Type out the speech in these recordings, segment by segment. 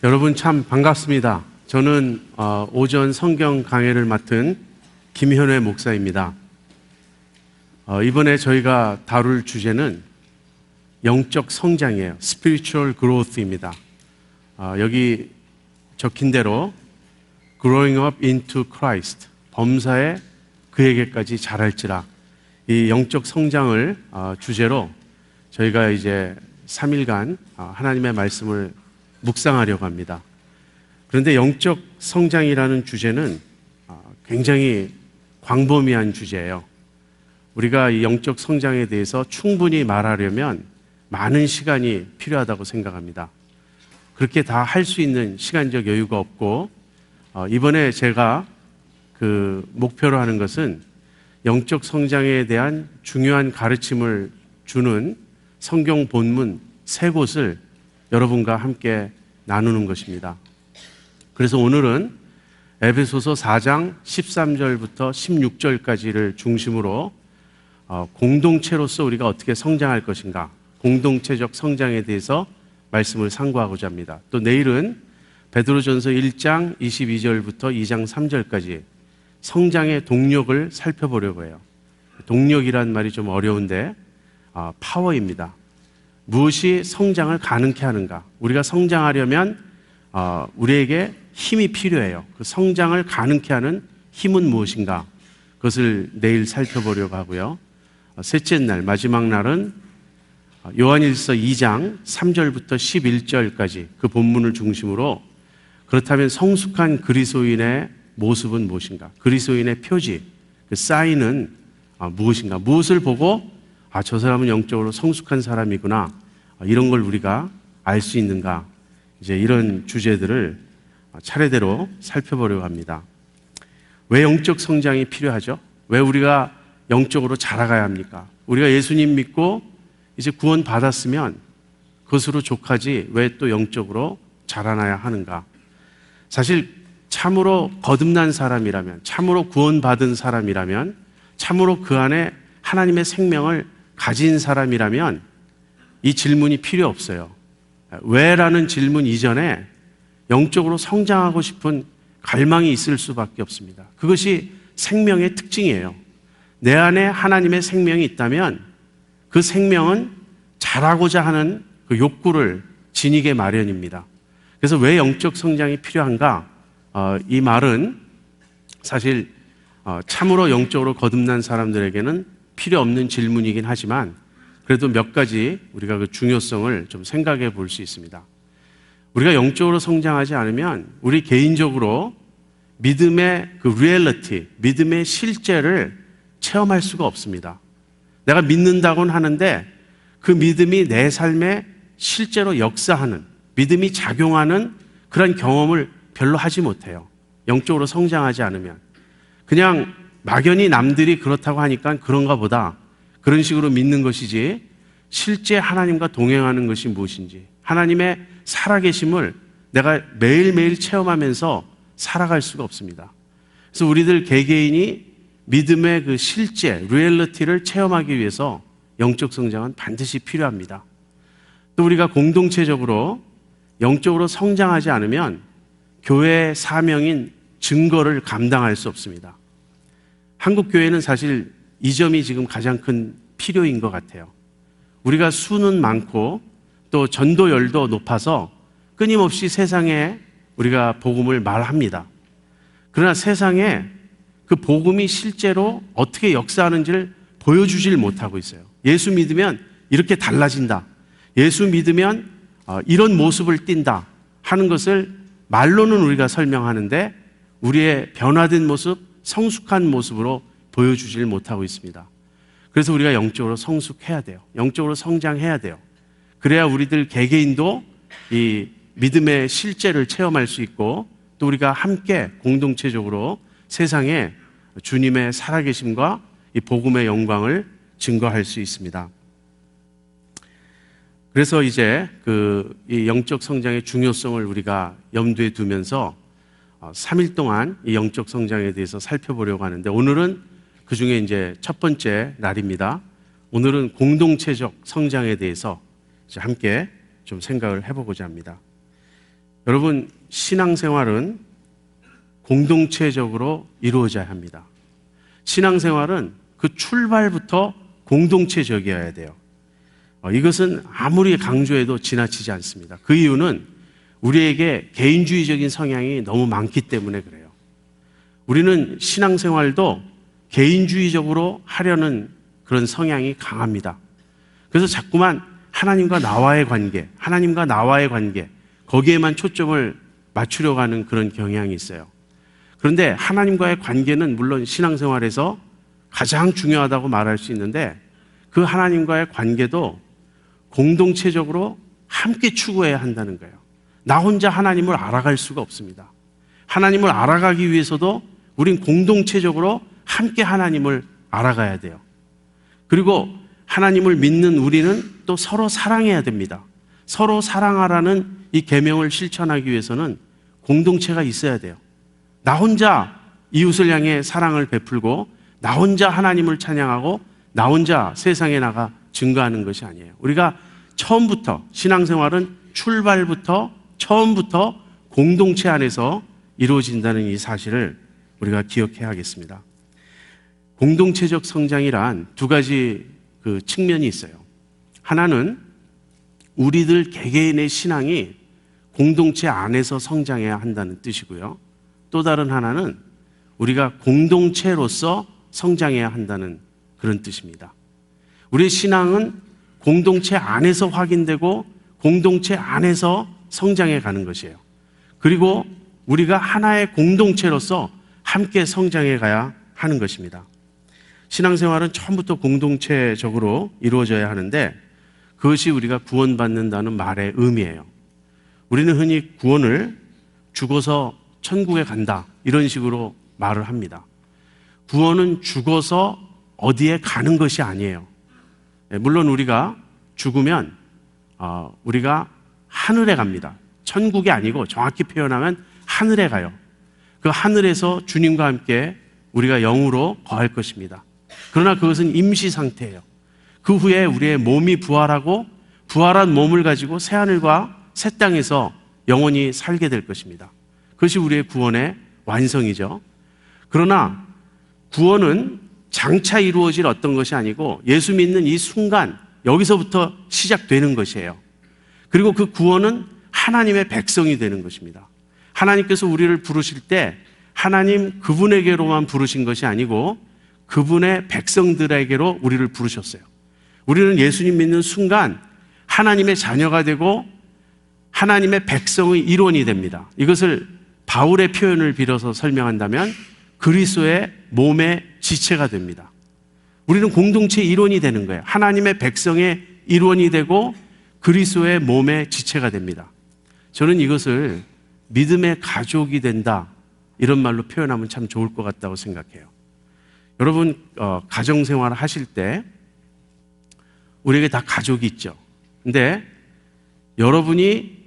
여러분 참 반갑습니다. 저는 오전 성경 강해를 맡은 김현회 목사입니다. 이번에 저희가 다룰 주제는 영적 성장이에요. Spiritual Growth입니다. 여기 적힌 대로 Growing up into Christ, 범사에 그에게까지 자랄지라, 이 영적 성장을 주제로 저희가 이제 3일간 하나님의 말씀을 묵상하려고 합니다. 그런데 영적 성장이라는 주제는 굉장히 광범위한 주제예요. 우리가 이 영적 성장에 대해서 충분히 말하려면 많은 시간이 필요하다고 생각합니다. 그렇게 다 할 수 있는 시간적 여유가 없고, 이번에 제가 목표로 하는 것은 영적 성장에 대한 중요한 가르침을 주는 성경 본문 3곳을 여러분과 함께 나누는 것입니다. 그래서 오늘은 에베소서 4장 13절부터 16절까지를 중심으로 공동체로서 우리가 어떻게 성장할 것인가, 공동체적 성장에 대해서 말씀을 상고하고자 합니다. 또 내일은 베드로전서 1장 22절부터 2장 3절까지 성장의 동력을 살펴보려고 해요. 동력이란 말이 좀 어려운데 파워입니다. 무엇이 성장을 가능케 하는가? 우리가 성장하려면 우리에게 힘이 필요해요. 그 성장을 가능케 하는 힘은 무엇인가? 그것을 내일 살펴보려고 하고요. 셋째 날, 마지막 날은 요한일서 2장 3절부터 11절까지 그 본문을 중심으로, 그렇다면 성숙한 그리스도인의 모습은 무엇인가? 그리스도인의 표지, 그 사인은 무엇인가? 무엇을 보고 저 사람은 영적으로 성숙한 사람이구나, 이런 걸 우리가 알 수 있는가? 이제 이런 주제들을 차례대로 살펴보려고 합니다. 왜 영적 성장이 필요하죠? 왜 우리가 영적으로 자라가야 합니까? 우리가 예수님 믿고 이제 구원 받았으면 그것으로 족하지 왜 또 영적으로 자라나야 하는가? 사실 참으로 거듭난 사람이라면, 참으로 구원받은 사람이라면, 참으로 그 안에 하나님의 생명을 가진 사람이라면 이 질문이 필요 없어요. 왜라는 질문 이전에 영적으로 성장하고 싶은 갈망이 있을 수밖에 없습니다. 그것이 생명의 특징이에요. 내 안에 하나님의 생명이 있다면 그 생명은 자라고자 하는 그 욕구를 지니게 마련입니다. 그래서 왜 영적 성장이 필요한가? 이 말은 사실 참으로 영적으로 거듭난 사람들에게는 필요 없는 질문이긴 하지만 그래도 몇 가지 우리가 그 중요성을 좀 생각해 볼 수 있습니다. 우리가 영적으로 성장하지 않으면 우리 개인적으로 믿음의 그 리얼리티, 믿음의 실제를 체험할 수가 없습니다. 내가 믿는다고는 하는데 그 믿음이 내 삶에 실제로 역사하는, 믿음이 작용하는 그런 경험을 별로 하지 못해요. 영적으로 성장하지 않으면. 그냥 막연히 남들이 그렇다고 하니까 그런가 보다, 그런 식으로 믿는 것이지 실제 하나님과 동행하는 것이 무엇인지, 하나님의 살아계심을 내가 매일매일 체험하면서 살아갈 수가 없습니다. 그래서 우리들 개개인이 믿음의 그 실제, 리얼리티를 체험하기 위해서 영적 성장은 반드시 필요합니다. 또 우리가 공동체적으로 영적으로 성장하지 않으면 교회의 사명인 증거를 감당할 수 없습니다. 한국 교회는 사실 이 점이 지금 가장 큰 필요인 것 같아요. 우리가 수는 많고 또 전도열도 높아서 끊임없이 세상에 우리가 복음을 말합니다. 그러나 세상에 그 복음이 실제로 어떻게 역사하는지를 보여주질 못하고 있어요. 예수 믿으면 이렇게 달라진다, 예수 믿으면 이런 모습을 띈다 하는 것을 말로는 우리가 설명하는데 우리의 변화된 모습, 성숙한 모습으로 보여주질 못하고 있습니다. 그래서 우리가 영적으로 성숙해야 돼요. 영적으로 성장해야 돼요. 그래야 우리들 개개인도 이 믿음의 실제를 체험할 수 있고 또 우리가 함께 공동체적으로 세상에 주님의 살아계심과 이 복음의 영광을 증거할 수 있습니다. 그래서 이제 이 영적 성장의 중요성을 우리가 염두에 두면서 3일 동안 이 영적 성장에 대해서 살펴보려고 하는데, 오늘은 그 중에 이제 첫 번째 날입니다. 오늘은 공동체적 성장에 대해서 이제 함께 좀 생각을 해보고자 합니다. 여러분, 신앙생활은 공동체적으로 이루어져야 합니다. 신앙생활은 그 출발부터 공동체적이어야 돼요. 이것은 아무리 강조해도 지나치지 않습니다. 그 이유는 우리에게 개인주의적인 성향이 너무 많기 때문에 그래요. 우리는 신앙생활도 개인주의적으로 하려는 그런 성향이 강합니다. 그래서 자꾸만 하나님과 나와의 관계, 거기에만 초점을 맞추려고 하는 그런 경향이 있어요. 그런데 하나님과의 관계는 물론 신앙생활에서 가장 중요하다고 말할 수 있는데, 그 하나님과의 관계도 공동체적으로 함께 추구해야 한다는 거예요. 나 혼자 하나님을 알아갈 수가 없습니다. 하나님을 알아가기 위해서도 우린 공동체적으로 함께 하나님을 알아가야 돼요. 그리고 하나님을 믿는 우리는 또 서로 사랑해야 됩니다. 서로 사랑하라는 이 계명을 실천하기 위해서는 공동체가 있어야 돼요. 나 혼자 이웃을 향해 사랑을 베풀고 나 혼자 하나님을 찬양하고 나 혼자 세상에 나가 증거하는 것이 아니에요. 우리가 처음부터, 신앙생활은 출발부터 처음부터 공동체 안에서 이루어진다는 이 사실을 우리가 기억해야 하겠습니다. 공동체적 성장이란 두 가지 그 측면이 있어요. 하나는 우리들 개개인의 신앙이 공동체 안에서 성장해야 한다는 뜻이고요. 또 다른 하나는 우리가 공동체로서 성장해야 한다는 그런 뜻입니다. 우리의 신앙은 공동체 안에서 확인되고 공동체 안에서 성장해 가는 것이에요. 그리고 우리가 하나의 공동체로서 함께 성장해 가야 하는 것입니다. 신앙생활은 처음부터 공동체적으로 이루어져야 하는데 그것이 우리가 구원받는다는 말의 의미예요. 우리는 흔히 구원을 죽어서 천국에 간다 이런 식으로 말을 합니다. 구원은 죽어서 어디에 가는 것이 아니에요. 물론 우리가 죽으면 우리가 하늘에 갑니다. 천국이 아니고 정확히 표현하면 하늘에 가요. 그 하늘에서 주님과 함께 우리가 영으로 거할 것입니다. 그러나 그것은 임시 상태예요. 그 후에 우리의 몸이 부활하고 부활한 몸을 가지고 새하늘과 새 땅에서 영원히 살게 될 것입니다. 그것이 우리의 구원의 완성이죠. 그러나 구원은 장차 이루어질 어떤 것이 아니고 예수 믿는 이 순간 여기서부터 시작되는 것이에요. 그리고 그 구원은 하나님의 백성이 되는 것입니다. 하나님께서 우리를 부르실 때 하나님 그분에게로만 부르신 것이 아니고 그분의 백성들에게로 우리를 부르셨어요. 우리는 예수님 믿는 순간 하나님의 자녀가 되고 하나님의 백성의 일원이 됩니다. 이것을 바울의 표현을 빌어서 설명한다면 그리스도의 몸의 지체가 됩니다. 우리는 공동체 일원이 되는 거예요. 하나님의 백성의 일원이 되고 그리스도의 몸의 지체가 됩니다. 저는 이것을 믿음의 가족이 된다 이런 말로 표현하면 참 좋을 것 같다고 생각해요. 여러분 가정생활을 하실 때 우리에게 다 가족이 있죠. 근데 여러분이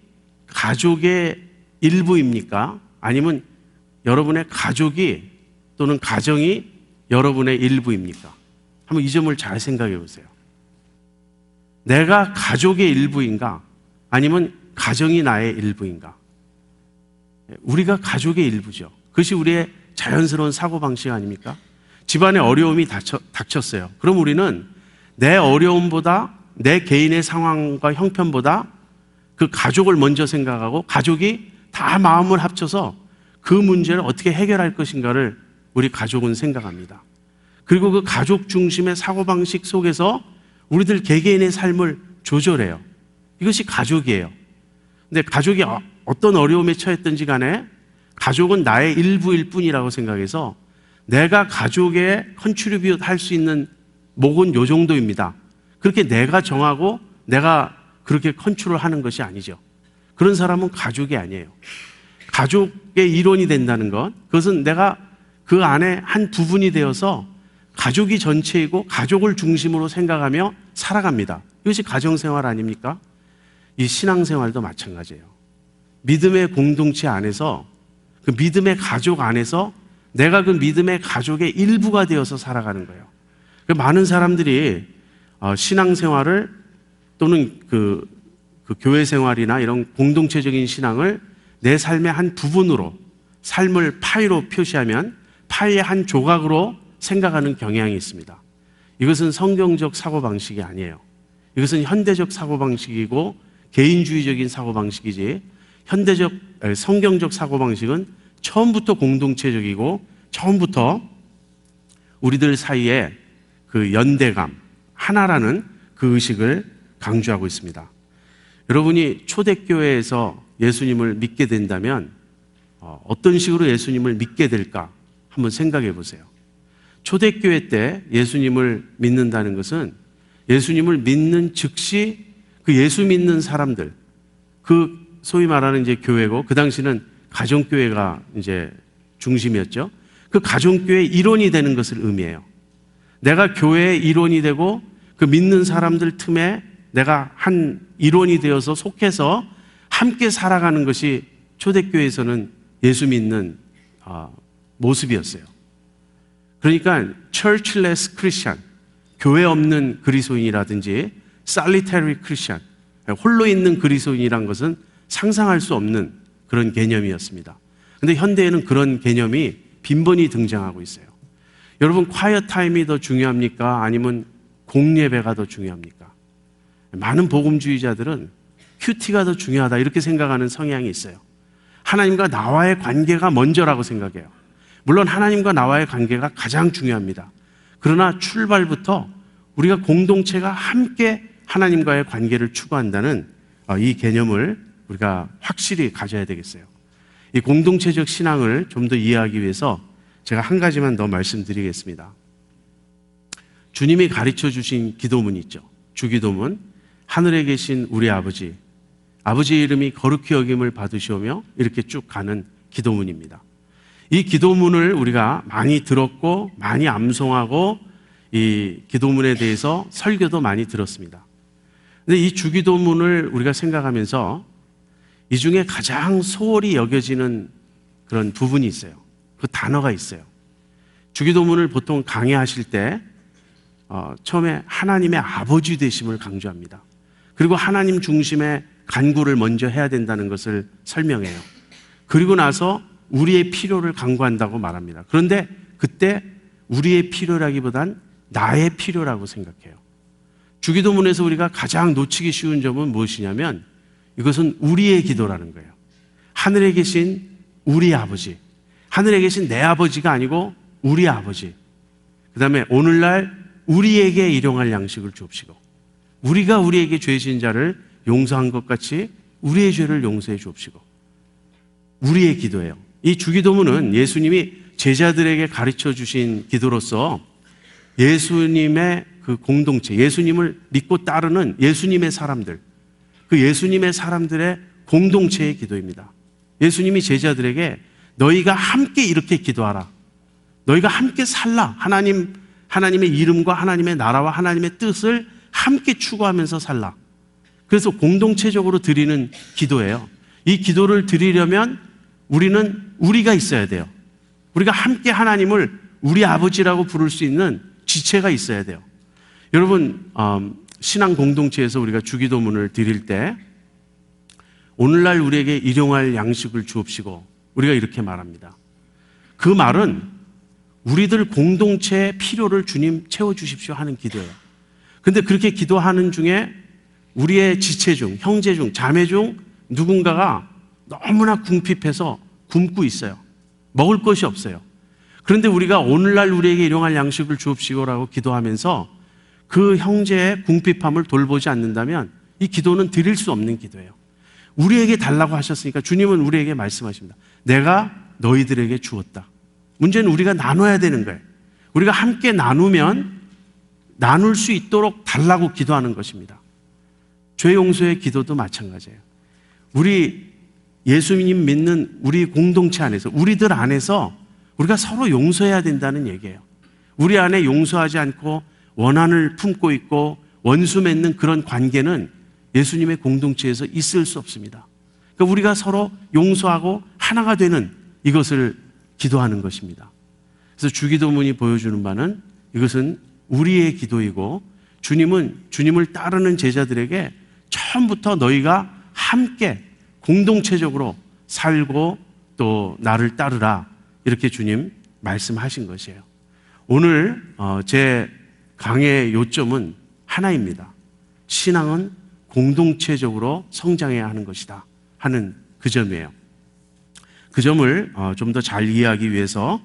가족의 일부입니까? 아니면 여러분의 가족이 또는 가정이 여러분의 일부입니까? 한번 이 점을 잘 생각해 보세요. 내가 가족의 일부인가? 아니면 가정이 나의 일부인가? 우리가 가족의 일부죠. 그것이 우리의 자연스러운 사고방식 아닙니까? 집안에 어려움이 닥쳤어요. 그럼 우리는 내 어려움보다 내 개인의 상황과 형편보다 그 가족을 먼저 생각하고 가족이 다 마음을 합쳐서 그 문제를 어떻게 해결할 것인가를 우리 가족은 생각합니다. 그리고 그 가족 중심의 사고방식 속에서 우리들 개개인의 삶을 조절해요. 이것이 가족이에요. 근데 가족이 어떤 어려움에 처했든지 간에 가족은 나의 일부일 뿐이라고 생각해서 내가 가족에 컨트리뷰트 할 수 있는 목은 요 정도입니다. 그렇게 내가 정하고 내가 그렇게 컨트롤하는 것이 아니죠. 그런 사람은 가족이 아니에요. 가족의 일원이 된다는 것, 그것은 내가 그 안에 한 부분이 되어서 가족이 전체이고 가족을 중심으로 생각하며 살아갑니다. 이것이 가정생활 아닙니까? 이 신앙생활도 마찬가지예요. 믿음의 공동체 안에서 그 믿음의 가족 안에서 내가 그 믿음의 가족의 일부가 되어서 살아가는 거예요. 많은 사람들이 신앙생활을 또는 그 교회 생활이나 이런 공동체적인 신앙을 내 삶의 한 부분으로, 삶을 파이로 표시하면 파이의 한 조각으로 생각하는 경향이 있습니다. 이것은 성경적 사고방식이 아니에요. 이것은 현대적 사고방식이고 개인주의적인 사고방식이지, 성경적 사고방식은 처음부터 공동체적이고 처음부터 우리들 사이에 그 연대감, 하나라는 그 의식을 강조하고 있습니다. 여러분이 초대교회에서 예수님을 믿게 된다면 어떤 식으로 예수님을 믿게 될까 한번 생각해 보세요. 초대교회 때 예수님을 믿는다는 것은 예수님을 믿는 즉시 그 예수 믿는 사람들, 그 소위 말하는 이제 교회고, 그 당시는 가정교회가 이제 중심이었죠. 그 가정교회의 일원이 되는 것을 의미해요. 내가 교회의 일원이 되고 그 믿는 사람들 틈에 내가 한 일원이 되어서 속해서 함께 살아가는 것이 초대교회에서는 예수 믿는 모습이었어요. 그러니까 churchless Christian, 교회 없는 그리스도인이라든지 solitary Christian, 홀로 있는 그리스도인이란 것은 상상할 수 없는 그런 개념이었습니다. 그런데 현대에는 그런 개념이 빈번히 등장하고 있어요. 여러분, quiet time이 더 중요합니까? 아니면 공예배가 더 중요합니까? 많은 복음주의자들은 큐티가 더 중요하다 이렇게 생각하는 성향이 있어요. 하나님과 나와의 관계가 먼저라고 생각해요. 물론 하나님과 나와의 관계가 가장 중요합니다. 그러나 출발부터 우리가 공동체가 함께 하나님과의 관계를 추구한다는 이 개념을 우리가 확실히 가져야 되겠어요. 이 공동체적 신앙을 좀 더 이해하기 위해서 제가 한 가지만 더 말씀드리겠습니다. 주님이 가르쳐 주신 기도문이 있죠. 주기도문. 하늘에 계신 우리 아버지, 아버지의 이름이 거룩히 여김을 받으시오며, 이렇게 쭉 가는 기도문입니다. 이 기도문을 우리가 많이 들었고 많이 암송하고 이 기도문에 대해서 설교도 많이 들었습니다. 근데 이 주기도문을 우리가 생각하면서 이 중에 가장 소홀히 여겨지는 그런 부분이 있어요. 그 단어가 있어요. 주기도문을 보통 강의하실 때 처음에 하나님의 아버지 되심을 강조합니다. 그리고 하나님 중심의 간구를 먼저 해야 된다는 것을 설명해요. 그리고 나서 우리의 필요를 간구한다고 말합니다. 그런데 그때 우리의 필요라기보단 나의 필요라고 생각해요. 주기도문에서 우리가 가장 놓치기 쉬운 점은 무엇이냐면 이것은 우리의 기도라는 거예요. 하늘에 계신 우리 아버지, 하늘에 계신 내 아버지가 아니고 우리 아버지, 그 다음에 오늘날 우리에게 일용할 양식을 주옵시고, 우리가 우리에게 죄 지은 자를 용서한 것 같이 우리의 죄를 용서해 주옵시고, 우리의 기도예요. 이 주기도문은 예수님이 제자들에게 가르쳐 주신 기도로서 예수님의 그 공동체, 예수님을 믿고 따르는 예수님의 사람들, 그 예수님의 사람들의 공동체의 기도입니다. 예수님이 제자들에게 너희가 함께 이렇게 기도하라. 너희가 함께 살라. 하나님의 이름과 하나님의 나라와 하나님의 뜻을 함께 추구하면서 살라. 그래서 공동체적으로 드리는 기도예요. 이 기도를 드리려면 우리는 우리가 있어야 돼요. 우리가 함께 하나님을 우리 아버지라고 부를 수 있는 지체가 있어야 돼요. 여러분, 신앙 공동체에서 우리가 주기도문을 드릴 때 오늘날 우리에게 일용할 양식을 주옵시고, 우리가 이렇게 말합니다. 그 말은 우리들 공동체의 필요를 주님 채워주십시오 하는 기도예요. 근데 그렇게 기도하는 중에 우리의 지체 중, 형제 중, 자매 중 누군가가 너무나 궁핍해서 굶고 있어요. 먹을 것이 없어요. 그런데 우리가 오늘날 우리에게 일용할 양식을 주옵시고라고 기도하면서 그 형제의 궁핍함을 돌보지 않는다면 이 기도는 드릴 수 없는 기도예요. 우리에게 달라고 하셨으니까 주님은 우리에게 말씀하십니다. 내가 너희들에게 주었다. 문제는 우리가 나눠야 되는 거예요. 우리가 함께 나누면 나눌 수 있도록 달라고 기도하는 것입니다. 죄 용서의 기도도 마찬가지예요. 우리 예수님 믿는 우리 공동체 안에서, 우리들 안에서 우리가 서로 용서해야 된다는 얘기예요. 우리 안에 용서하지 않고 원한을 품고 있고 원수 맺는 그런 관계는 예수님의 공동체에서 있을 수 없습니다. 그러니까 우리가 서로 용서하고 하나가 되는 이것을 기도하는 것입니다. 그래서 주기도문이 보여주는 바는 이것은 우리의 기도이고, 주님은 주님을 따르는 제자들에게 처음부터 너희가 함께 공동체적으로 살고 또 나를 따르라 이렇게 주님 말씀하신 것이에요. 오늘 제 강의 요점은 하나입니다. 신앙은 공동체적으로 성장해야 하는 것이다 하는 그 점이에요. 그 점을 좀 더 잘 이해하기 위해서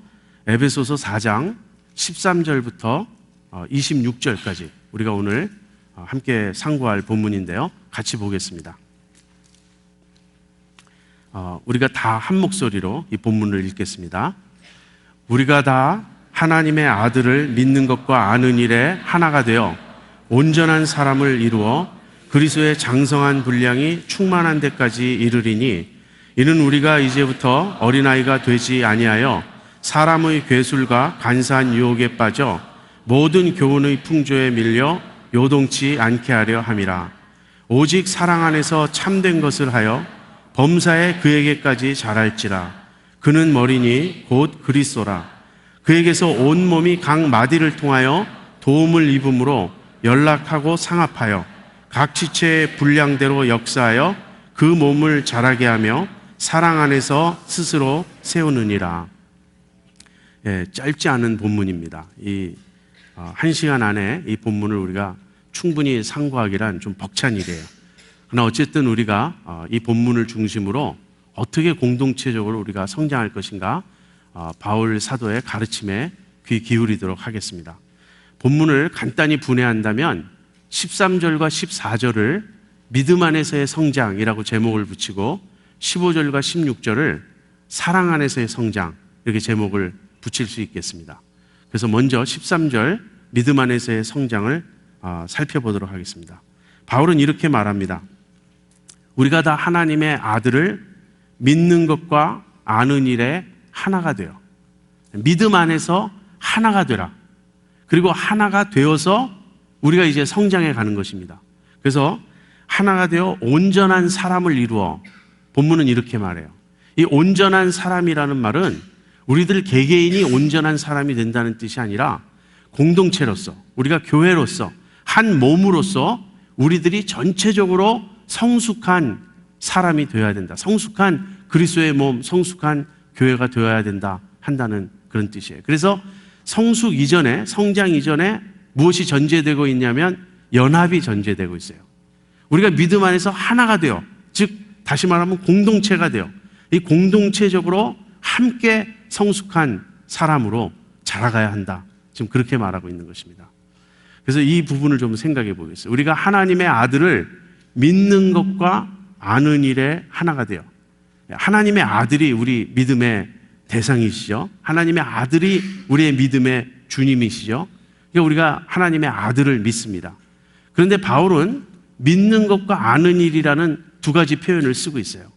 에베소서 4장 13절부터 26절까지 우리가 오늘 함께 상고할 본문인데요. 같이 보겠습니다. 우리가 다 한 목소리로 이 본문을 읽겠습니다. 우리가 다 하나님의 아들을 믿는 것과 아는 일에 하나가 되어 온전한 사람을 이루어 그리스도의 장성한 분량이 충만한 데까지 이르리니 이는 우리가 이제부터 어린아이가 되지 아니하여 사람의 괴술과 간사한 유혹에 빠져 모든 교훈의 풍조에 밀려 요동치 않게 하려 함이라. 오직 사랑 안에서 참된 것을 하여 범사에 그에게까지 자랄지라. 그는 머리니 곧 그리스도라. 그에게서 온 몸이 각 마디를 통하여 도움을 입음으로 연락하고 상합하여 각 지체의 분량대로 역사하여 그 몸을 자라게 하며 사랑 안에서 스스로 세우느니라. 짧지 않은 본문입니다. 이 1시간 안에 이 본문을 우리가 충분히 상고하기란 좀 벅찬 일이에요. 그러나 어쨌든 우리가 이 본문을 중심으로 어떻게 공동체적으로 우리가 성장할 것인가 바울 사도의 가르침에 귀 기울이도록 하겠습니다. 본문을 간단히 분해한다면 13절과 14절을 믿음 안에서의 성장이라고 제목을 붙이고 15절과 16절을 사랑 안에서의 성장 이렇게 제목을 붙일 수 있겠습니다. 그래서 먼저 13절 믿음 안에서의 성장을 살펴보도록 하겠습니다. 바울은 이렇게 말합니다. 우리가 다 하나님의 아들을 믿는 것과 아는 일에 하나가 되어 믿음 안에서 하나가 되라. 그리고 하나가 되어서 우리가 이제 성장해 가는 것입니다. 그래서 하나가 되어 온전한 사람을 이루어 본문은 이렇게 말해요. 이 온전한 사람이라는 말은 우리들 개개인이 온전한 사람이 된다는 뜻이 아니라 공동체로서 우리가 교회로서 한 몸으로서 우리들이 전체적으로 성숙한 사람이 되어야 된다. 성숙한 그리스도의 몸, 성숙한 교회가 되어야 된다 한다는 그런 뜻이에요. 그래서 성숙 이전에, 성장 이전에 무엇이 전제되고 있냐면 연합이 전제되고 있어요. 우리가 믿음 안에서 하나가 되어, 즉 다시 말하면 공동체가 되어 이 공동체적으로 함께 성숙한 사람으로 자라가야 한다. 지금 그렇게 말하고 있는 것입니다. 그래서 이 부분을 좀 생각해 보겠어요. 우리가 하나님의 아들을 믿는 것과 아는 일에 하나가 되어 하나님의 아들이 우리 믿음의 대상이시죠. 하나님의 아들이 우리의 믿음의 주님이시죠. 그러니까 우리가 하나님의 아들을 믿습니다. 그런데 바울은 믿는 것과 아는 일이라는 두 가지 표현을 쓰고 있어요.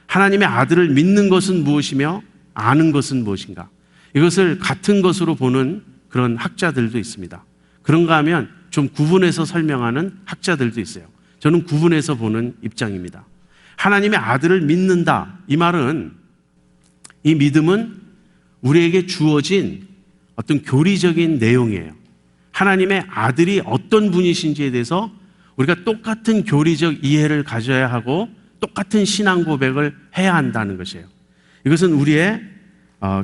하나님의 아들을 믿는 것은 무엇이며 아는 것은 무엇인가? 이것을 같은 것으로 보는 그런 학자들도 있습니다. 그런가 하면 좀 구분해서 설명하는 학자들도 있어요. 저는 구분해서 보는 입장입니다. 하나님의 아들을 믿는다. 이 말은 이 믿음은 우리에게 주어진 어떤 교리적인 내용이에요. 하나님의 아들이 어떤 분이신지에 대해서 우리가 똑같은 교리적 이해를 가져야 하고 똑같은 신앙 고백을 해야 한다는 것이에요. 이것은 우리의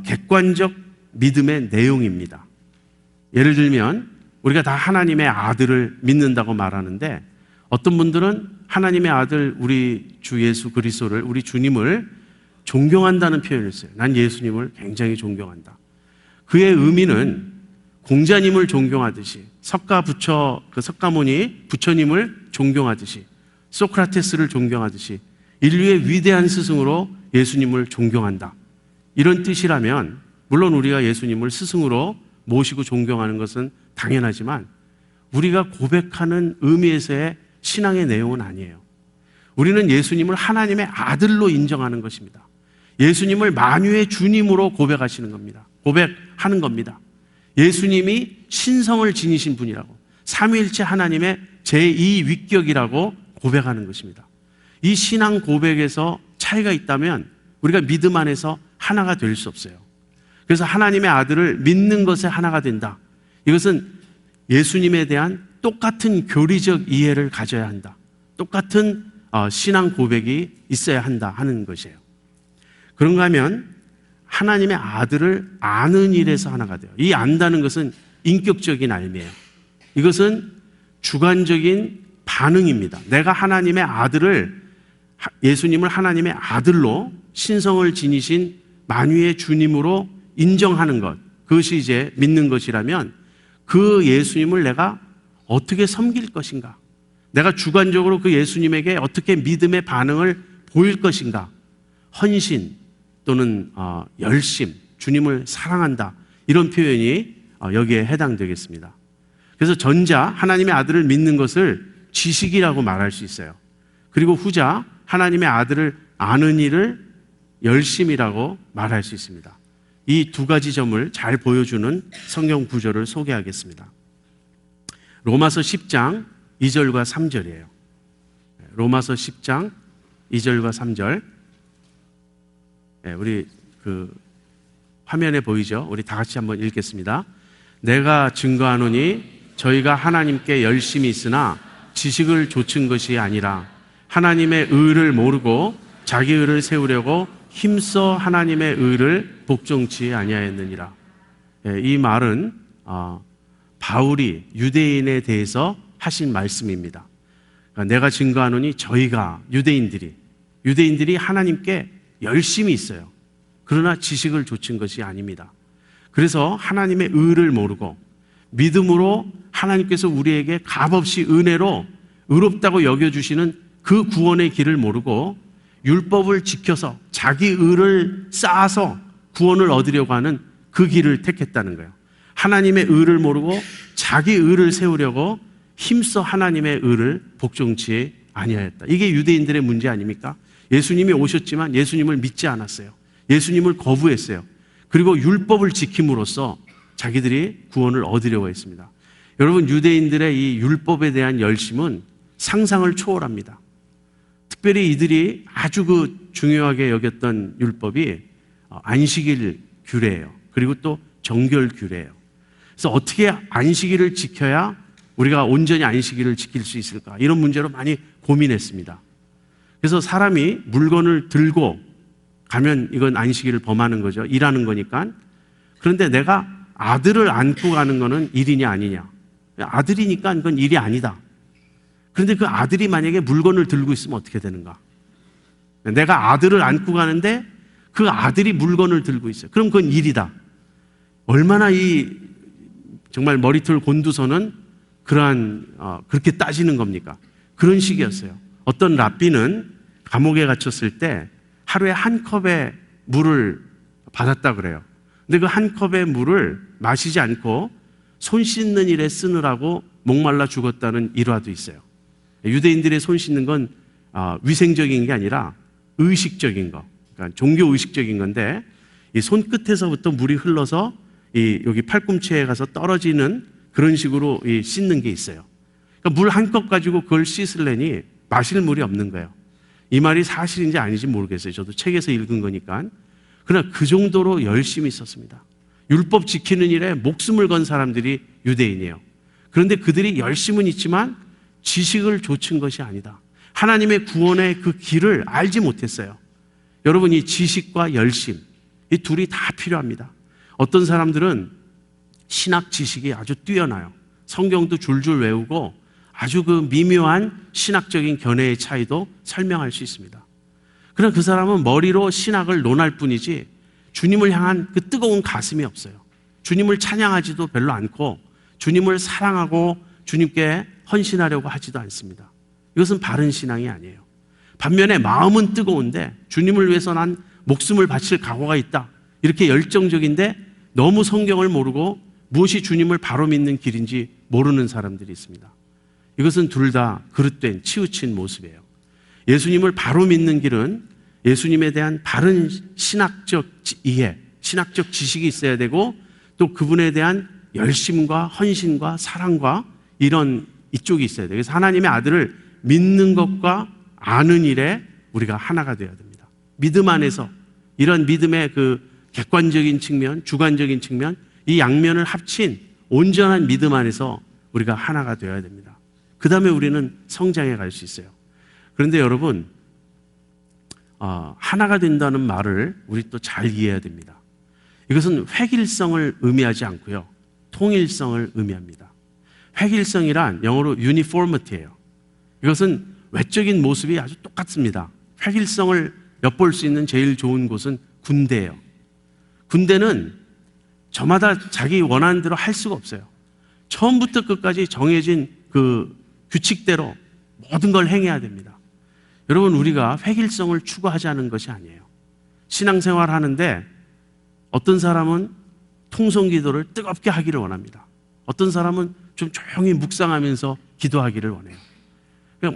객관적 믿음의 내용입니다. 예를 들면 우리가 다 하나님의 아들을 믿는다고 말하는데 어떤 분들은 하나님의 아들 우리 주 예수 그리스도를 우리 주님을 존경한다는 표현을 써요. 난 예수님을 굉장히 존경한다. 그의 의미는 공자님을 존경하듯이 석가부처 그 석가모니 부처님을 존경하듯이 소크라테스를 존경하듯이 인류의 위대한 스승으로 예수님을 존경한다. 이런 뜻이라면 물론 우리가 예수님을 스승으로 모시고 존경하는 것은 당연하지만 우리가 고백하는 의미에서의 신앙의 내용은 아니에요. 우리는 예수님을 하나님의 아들로 인정하는 것입니다. 예수님을 만유의 주님으로 고백하시는 겁니다. 고백하는 겁니다. 예수님이 신성을 지니신 분이라고 삼위일체 하나님의 제2위격이라고 고백하는 것입니다. 이 신앙 고백에서 차이가 있다면 우리가 믿음 안에서 하나가 될 수 없어요. 그래서 하나님의 아들을 믿는 것에 하나가 된다. 이것은 예수님에 대한 똑같은 교리적 이해를 가져야 한다. 똑같은 신앙 고백이 있어야 한다 하는 것이에요. 그런가 하면 하나님의 아들을 아는 일에서 하나가 돼요. 이 안다는 것은 인격적인 알미예요. 이것은 주관적인 반응입니다. 내가 하나님의 아들을, 예수님을 하나님의 아들로 신성을 지니신 만유의 주님으로 인정하는 것, 그것이 이제 믿는 것이라면 그 예수님을 내가 어떻게 섬길 것인가, 내가 주관적으로 그 예수님에게 어떻게 믿음의 반응을 보일 것인가, 헌신 또는 열심, 주님을 사랑한다, 이런 표현이 여기에 해당되겠습니다. 그래서 전자, 하나님의 아들을 믿는 것을 지식이라고 말할 수 있어요. 그리고 후자, 하나님의 아들을 아는 일을 열심이라고 말할 수 있습니다. 이 두 가지 점을 잘 보여주는 성경 구절을 소개하겠습니다. 로마서 10장 2절과 3절이에요. 로마서 10장 2절과 3절. 우리 화면에 보이죠? 우리 다 같이 한번 읽겠습니다. 내가 증거하노니 저희가 하나님께 열심히 있으나 지식을 좇은 것이 아니라 하나님의 의를 모르고 자기 의를 세우려고 힘써 하나님의 의를 복종치 아니하였느니라. 이 말은 바울이 유대인에 대해서 하신 말씀입니다. 그러니까 내가 증거하노니 저희가 유대인들이 하나님께 열심히 있어요. 그러나 지식을 좇은 것이 아닙니다. 그래서 하나님의 의를 모르고 믿음으로 하나님께서 우리에게 값없이 은혜로 의롭다고 여겨주시는 그 구원의 길을 모르고 율법을 지켜서 자기 의를 쌓아서 구원을 얻으려고 하는 그 길을 택했다는 거예요. 하나님의 의를 모르고 자기 의를 세우려고 힘써 하나님의 의를 복종치 아니하였다. 이게 유대인들의 문제 아닙니까? 예수님이 오셨지만 예수님을 믿지 않았어요. 예수님을 거부했어요. 그리고 율법을 지킴으로써 자기들이 구원을 얻으려고 했습니다. 여러분, 유대인들의 이 율법에 대한 열심은 상상을 초월합니다. 특별히 이들이 아주 중요하게 여겼던 율법이 안식일 규례예요. 그리고 또 정결 규례예요. 그래서 어떻게 안식일을 지켜야 우리가 온전히 안식일을 지킬 수 있을까? 이런 문제로 많이 고민했습니다. 그래서 사람이 물건을 들고 가면 이건 안식일을 범하는 거죠. 일하는 거니까. 그런데 내가 아들을 안고 가는 거는 일이냐 아니냐. 아들이니까 그건 일이 아니다. 그런데 그 아들이 만약에 물건을 들고 있으면 어떻게 되는가? 내가 아들을 안고 가는데 그 아들이 물건을 들고 있어요. 그럼 그건 일이다. 얼마나 정말 머리털 곤두서는 그렇게 따지는 겁니까? 그런 식이었어요. 어떤 랍비는 감옥에 갇혔을 때 하루에 한 컵의 물을 받았다 그래요. 근데 그 한 컵의 물을 마시지 않고 손 씻는 일에 쓰느라고 목말라 죽었다는 일화도 있어요. 유대인들의 손 씻는 건 위생적인 게 아니라 의식적인 거, 그러니까 종교 의식적인 건데, 이 손끝에서부터 물이 흘러서 여기 팔꿈치에 가서 떨어지는 그런 식으로 씻는 게 있어요. 그러니까 물 한 컵 가지고 그걸 씻으려니 마실 물이 없는 거예요. 이 말이 사실인지 아닌지 모르겠어요. 저도 책에서 읽은 거니까. 그러나 그 정도로 열심히 있었습니다. 율법 지키는 일에 목숨을 건 사람들이 유대인이에요. 그런데 그들이 열심은 있지만 지식을 좇은 것이 아니다. 하나님의 구원의 그 길을 알지 못했어요. 여러분, 이 지식과 열심, 이 둘이 다 필요합니다. 어떤 사람들은 신학 지식이 아주 뛰어나요. 성경도 줄줄 외우고 아주 미묘한 신학적인 견해의 차이도 설명할 수 있습니다. 그러나 그 사람은 머리로 신학을 논할 뿐이지 주님을 향한 그 뜨거운 가슴이 없어요. 주님을 찬양하지도 별로 않고 주님을 사랑하고 주님께 헌신하려고 하지도 않습니다. 이것은 바른 신앙이 아니에요. 반면에 마음은 뜨거운데 주님을 위해서 난 목숨을 바칠 각오가 있다, 이렇게 열정적인데 너무 성경을 모르고 무엇이 주님을 바로 믿는 길인지 모르는 사람들이 있습니다. 이것은 둘 다 그릇된 치우친 모습이에요. 예수님을 바로 믿는 길은 예수님에 대한 바른 신학적 이해, 신학적 지식이 있어야 되고 또 그분에 대한 열심과 헌신과 사랑과 이쪽이 있어야 돼요. 그래서 하나님의 아들을 믿는 것과 아는 일에 우리가 하나가 되어야 됩니다. 믿음 안에서 이런 믿음의 객관적인 측면, 주관적인 측면, 이 양면을 합친 온전한 믿음 안에서 우리가 하나가 되어야 됩니다. 그 다음에 우리는 성장해 갈 수 있어요. 그런데 여러분, 하나가 된다는 말을 우리 또 잘 이해해야 됩니다. 이것은 획일성을 의미하지 않고요, 통일성을 의미합니다. 획일성이란 영어로 uniformity예요. 이것은 외적인 모습이 아주 똑같습니다. 획일성을 엿볼 수 있는 제일 좋은 곳은 군대예요. 군대는 저마다 자기 원하는 대로 할 수가 없어요. 처음부터 끝까지 정해진 그 규칙대로 모든 걸 행해야 됩니다. 여러분, 우리가 획일성을 추구하자는 것이 아니에요. 신앙생활 하는데 어떤 사람은 통성기도를 뜨겁게 하기를 원합니다. 어떤 사람은 좀 조용히 묵상하면서 기도하기를 원해요.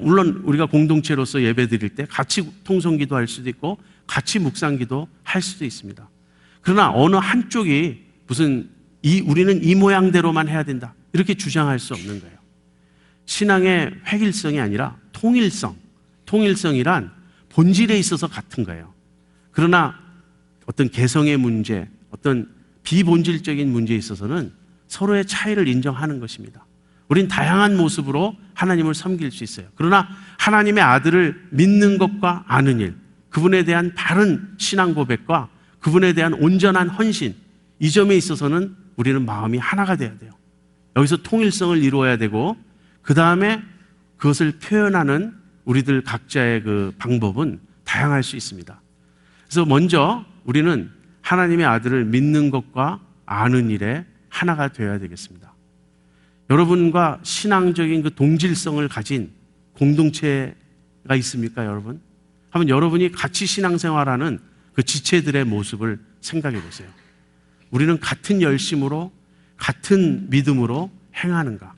물론 우리가 공동체로서 예배 드릴 때 같이 통성기도 할 수도 있고 같이 묵상기도 할 수도 있습니다. 그러나 어느 한쪽이 우리는 이 모양대로만 해야 된다, 이렇게 주장할 수 없는 거예요. 신앙의 획일성이 아니라 통일성이란 본질에 있어서 같은 거예요. 그러나 어떤 개성의 문제, 어떤 비본질적인 문제에 있어서는 서로의 차이를 인정하는 것입니다. 우린 다양한 모습으로 하나님을 섬길 수 있어요. 그러나 하나님의 아들을 믿는 것과 아는 일, 그분에 대한 바른 신앙 고백과 그분에 대한 온전한 헌신, 이 점에 있어서는 우리는 마음이 하나가 돼야 돼요. 여기서 통일성을 이루어야 되고, 그 다음에 그것을 표현하는 우리들 각자의 그 방법은 다양할 수 있습니다. 그래서 먼저 우리는 하나님의 아들을 믿는 것과 아는 일에 하나가 되어야 되겠습니다. 여러분과 신앙적인 그 동질성을 가진 공동체가 있습니까, 여러분? 한번 여러분이 같이 신앙생활하는 그 지체들의 모습을 생각해 보세요. 우리는 같은 열심으로, 같은 믿음으로 행하는가?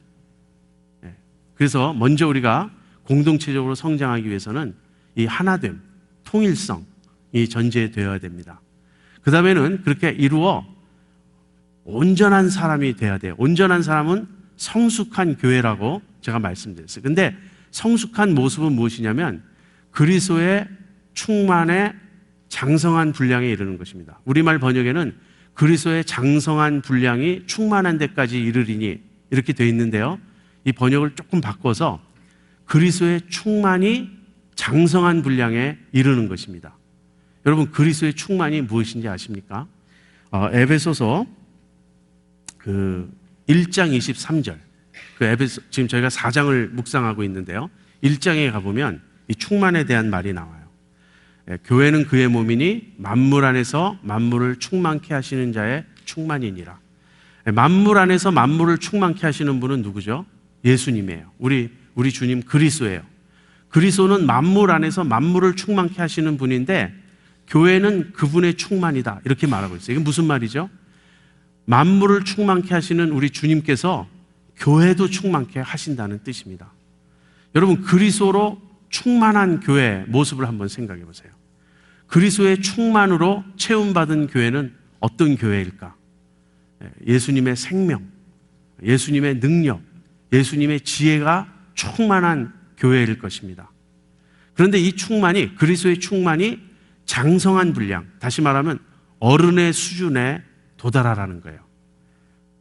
그래서 먼저 우리가 공동체적으로 성장하기 위해서는 이 하나됨, 통일성이 전제되어야 됩니다. 그 다음에는 그렇게 이루어 온전한 사람이 돼야 돼요. 온전한 사람은 성숙한 교회라고 제가 말씀드렸어요. 근데 성숙한 모습은 무엇이냐면 그리스도의 충만에 장성한 분량에 이르는 것입니다. 우리말 번역에는 그리스도의 장성한 분량이 충만한 데까지 이르리니 이렇게 되어 있는데요, 이 번역을 조금 바꿔서 그리스도의 충만이 장성한 분량에 이르는 것입니다. 여러분, 그리스도의 충만이 무엇인지 아십니까? 에베소서 1장 23절. 지금 저희가 4장을 묵상하고 있는데요, 1장에 가보면 이 충만에 대한 말이 나와요. 교회는 그의 몸이니 만물 안에서 만물을 충만케 하시는 자의 충만이니라. 만물 안에서 만물을 충만케 하시는 분은 누구죠? 예수님이에요. 우리 주님 그리스도예요. 그리스도는 만물 안에서 만물을 충만케 하시는 분인데 교회는 그분의 충만이다, 이렇게 말하고 있어요. 이게 무슨 말이죠? 만물을 충만케 하시는 우리 주님께서 교회도 충만케 하신다는 뜻입니다. 여러분, 그리스도로 충만한 교회의 모습을 한번 생각해 보세요. 그리스도의 충만으로 채움받은 교회는 어떤 교회일까? 예수님의 생명, 예수님의 능력, 예수님의 지혜가 충만한 교회일 것입니다. 그런데 이 충만이, 그리스도의 충만이 장성한 분량, 다시 말하면 어른의 수준에 도달하라는 거예요.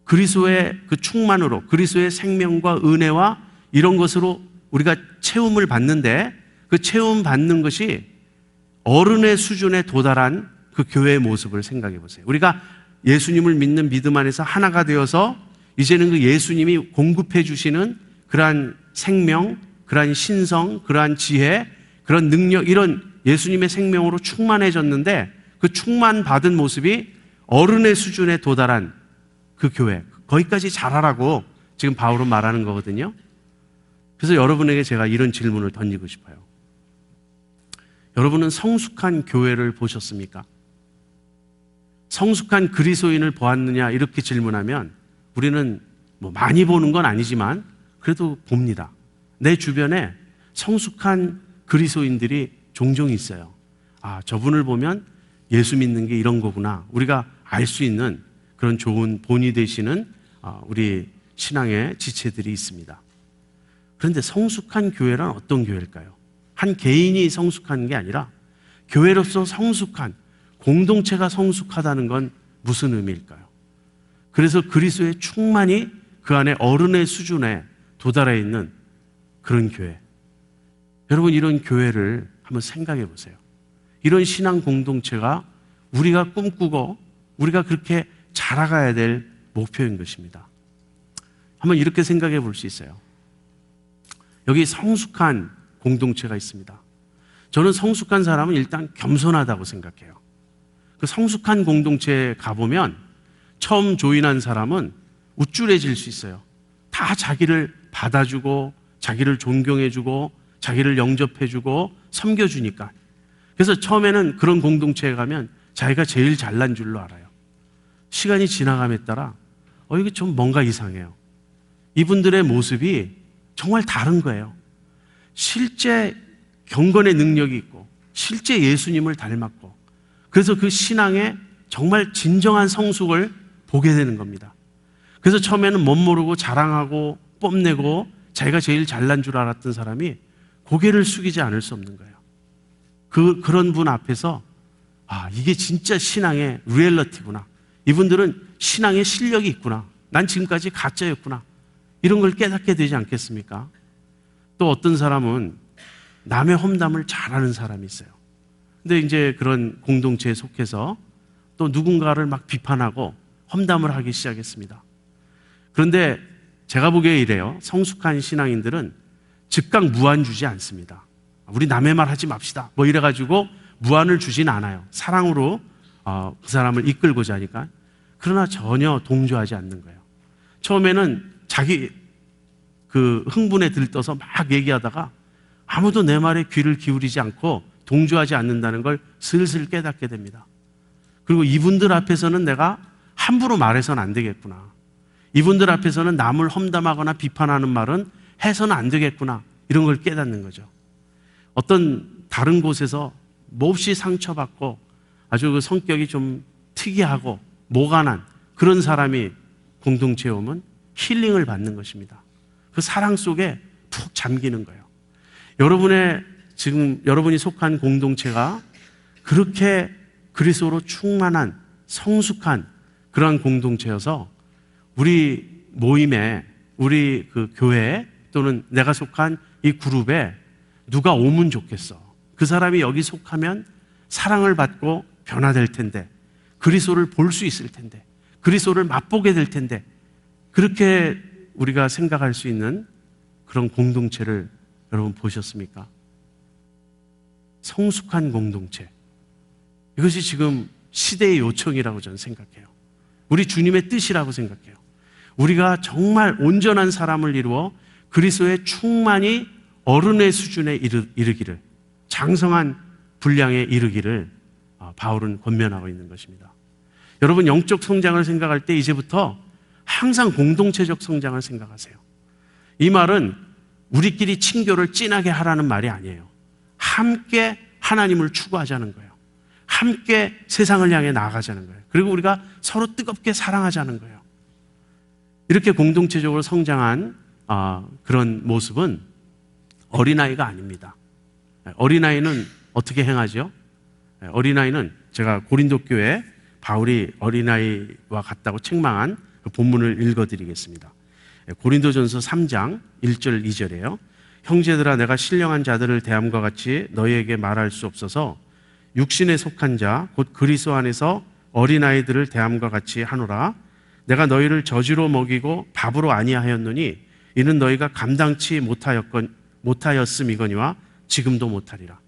그리스도의 그 충만으로, 그리스도의 생명과 은혜와 이런 것으로 우리가 채움을 받는데, 그 채움 받는 것이 어른의 수준에 도달한 그 교회의 모습을 생각해 보세요. 우리가 예수님을 믿는 믿음 안에서 하나가 되어서 이제는 그 예수님이 공급해 주시는 그러한 생명, 그러한 신성, 그러한 지혜, 그런 능력, 이런 예수님의 생명으로 충만해졌는데 그 충만받은 모습이 어른의 수준에 도달한 그 교회, 거기까지 자라라고 지금 바울은 말하는 거거든요. 그래서 여러분에게 제가 이런 질문을 던지고 싶어요. 여러분은 성숙한 교회를 보셨습니까? 성숙한 그리스도인을 보았느냐, 이렇게 질문하면 우리는 뭐 많이 보는 건 아니지만 그래도 봅니다. 내 주변에 성숙한 그리스도인들이 종종 있어요. 아, 저분을 보면 예수 믿는 게 이런 거구나, 우리가 알 수 있는 그런 좋은 본이 되시는 우리 신앙의 지체들이 있습니다. 그런데 성숙한 교회란 어떤 교회일까요? 한 개인이 성숙한 게 아니라 교회로서 성숙한, 공동체가 성숙하다는 건 무슨 의미일까요? 그래서 그리스도의 충만이 그 안에 어른의 수준에 도달해 있는 그런 교회. 여러분, 이런 교회를 한번 생각해 보세요. 이런 신앙 공동체가 우리가 꿈꾸고 우리가 그렇게 자라가야 될 목표인 것입니다. 한번 이렇게 생각해 볼 수 있어요. 여기 성숙한 공동체가 있습니다. 저는 성숙한 사람은 일단 겸손하다고 생각해요. 그 성숙한 공동체에 가보면 처음 조인한 사람은 우쭐해질 수 있어요. 다 자기를 받아주고 자기를 존경해주고 자기를 영접해주고 섬겨주니까. 그래서 처음에는 그런 공동체에 가면 자기가 제일 잘난 줄로 알아요. 시간이 지나감에 따라 이게 좀 뭔가 이상해요. 이분들의 모습이 정말 다른 거예요. 실제 경건의 능력이 있고 실제 예수님을 닮았고 그래서 그 신앙에 정말 진정한 성숙을 보게 되는 겁니다. 그래서 처음에는 멋모르고 자랑하고 뽐내고 자기가 제일 잘난 줄 알았던 사람이 고개를 숙이지 않을 수 없는 거예요. 그런 분 앞에서 이게 진짜 신앙의 리얼리티구나. 이분들은 신앙의 실력이 있구나. 난 지금까지 가짜였구나. 이런 걸 깨닫게 되지 않겠습니까? 또 어떤 사람은 남의 험담을 잘하는 사람이 있어요. 근데 이제 그런 공동체에 속해서 또 누군가를 막 비판하고 험담을 하기 시작했습니다. 그런데 제가 보기에 이래요. 성숙한 신앙인들은 즉각 무안 주지 않습니다. 우리 남의 말 하지 맙시다. 뭐 이래가지고 무안을 주진 않아요. 사랑으로 그 사람을 이끌고자 하니까. 그러나 전혀 동조하지 않는 거예요. 처음에는 자기 그 흥분에 들떠서 막 얘기하다가 아무도 내 말에 귀를 기울이지 않고 동조하지 않는다는 걸 슬슬 깨닫게 됩니다. 그리고 이분들 앞에서는 내가 함부로 말해서는 안 되겠구나. 이분들 앞에서는 남을 험담하거나 비판하는 말은 해서는 안 되겠구나. 이런 걸 깨닫는 거죠. 어떤 다른 곳에서 몹시 상처받고 아주 그 성격이 좀 특이하고 모간한 그런 사람이 공동체에 오면 힐링을 받는 것입니다. 그 사랑 속에 푹 잠기는 거예요. 여러분이 속한 공동체가 그렇게 그리스도로 충만한 성숙한 그러한 공동체여서 우리 모임에 우리 그 교회 또는 내가 속한 이 그룹에 누가 오면 좋겠어. 그 사람이 여기 속하면 사랑을 받고 변화될 텐데 그리스도를 볼 수 있을 텐데 그리스도를 맛보게 될 텐데 그렇게 우리가 생각할 수 있는 그런 공동체를 여러분 보셨습니까? 성숙한 공동체. 이것이 지금 시대의 요청이라고 저는 생각해요. 우리 주님의 뜻이라고 생각해요. 우리가 정말 온전한 사람을 이루어 그리스도의 충만히 어른의 수준에 이르기를 장성한 분량에 이르기를 바울은 권면하고 있는 것입니다. 여러분 영적 성장을 생각할 때 이제부터 항상 공동체적 성장을 생각하세요. 이 말은 우리끼리 친교를 진하게 하라는 말이 아니에요. 함께 하나님을 추구하자는 거예요. 함께 세상을 향해 나아가자는 거예요. 그리고 우리가 서로 뜨겁게 사랑하자는 거예요. 이렇게 공동체적으로 성장한 그런 모습은 어린아이가 아닙니다. 어린아이는 어떻게 행하죠? 어린아이는 제가 고린도 교회 바울이 어린아이와 같다고 책망한 그 본문을 읽어드리겠습니다. 고린도전서 3장 1절 2절이에요. 형제들아 내가 신령한 자들을 대함과 같이 너희에게 말할 수 없어서 육신에 속한 자 곧 그리스도 안에서 어린아이들을 대함과 같이 하노라. 내가 너희를 저지로 먹이고 밥으로 아니하였노니 이는 너희가 감당치 못하였음이거니와 지금도 못하리라.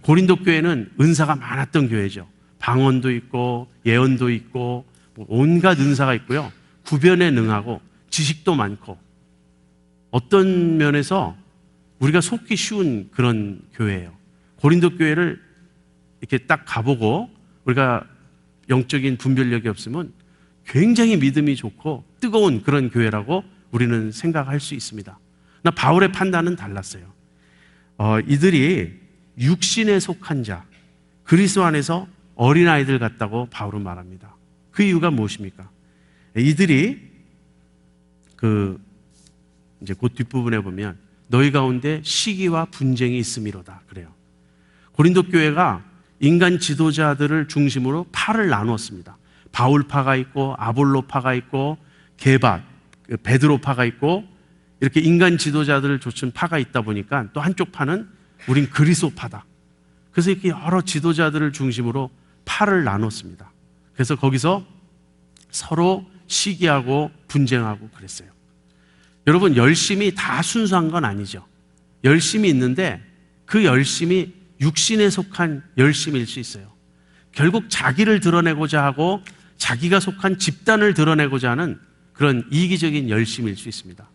고린도 교회는 은사가 많았던 교회죠. 방언도 있고 예언도 있고 온갖 은사가 있고요. 구변에 능하고 지식도 많고 어떤 면에서 우리가 속기 쉬운 그런 교회예요. 고린도 교회를 이렇게 딱 가보고 우리가 영적인 분별력이 없으면 굉장히 믿음이 좋고 뜨거운 그런 교회라고 우리는 생각할 수 있습니다. 그러나 바울의 판단은 달랐어요. 이들이 육신에 속한 자, 그리스도 안에서 어린아이들 같다고 바울은 말합니다. 그 이유가 무엇입니까? 이들이 이제 그 뒷부분에 보면 너희 가운데 시기와 분쟁이 있음이로다 그래요. 고린도 교회가 인간 지도자들을 중심으로 파를 나누었습니다. 바울파가 있고 아볼로파가 있고 게바, 베드로파가 있고 이렇게 인간 지도자들을 좇은 파가 있다 보니까 또 한쪽 파는 우린 그리스도파다. 그래서 이렇게 여러 지도자들을 중심으로 팔을 나눴습니다. 그래서 거기서 서로 시기하고 분쟁하고 그랬어요. 여러분, 열심이 다 순수한 건 아니죠. 열심이 있는데 그 열심이 육신에 속한 열심일 수 있어요. 결국 자기를 드러내고자 하고 자기가 속한 집단을 드러내고자 하는 그런 이기적인 열심일 수 있습니다.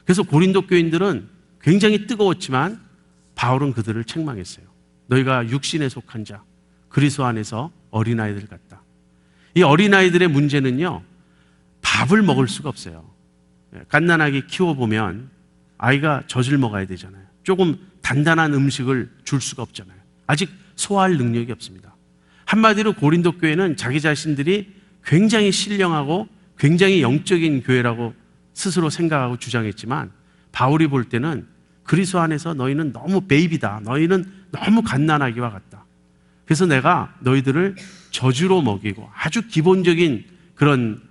그래서 고린도 교인들은 굉장히 뜨거웠지만 바울은 그들을 책망했어요. 너희가 육신에 속한 자, 그리스도 안에서 어린아이들 같다. 이 어린아이들의 문제는요, 밥을 먹을 수가 없어요. 갓난아기 키워보면 아이가 젖을 먹어야 되잖아요. 조금 단단한 음식을 줄 수가 없잖아요. 아직 소화할 능력이 없습니다. 한마디로 고린도 교회는 자기 자신들이 굉장히 신령하고 굉장히 영적인 교회라고 스스로 생각하고 주장했지만 바울이 볼 때는 그리스도 안에서 너희는 너무 베이비다. 너희는 너무 갓난아기와 같다. 그래서 내가 너희들을 저주로 먹이고 아주 기본적인 그런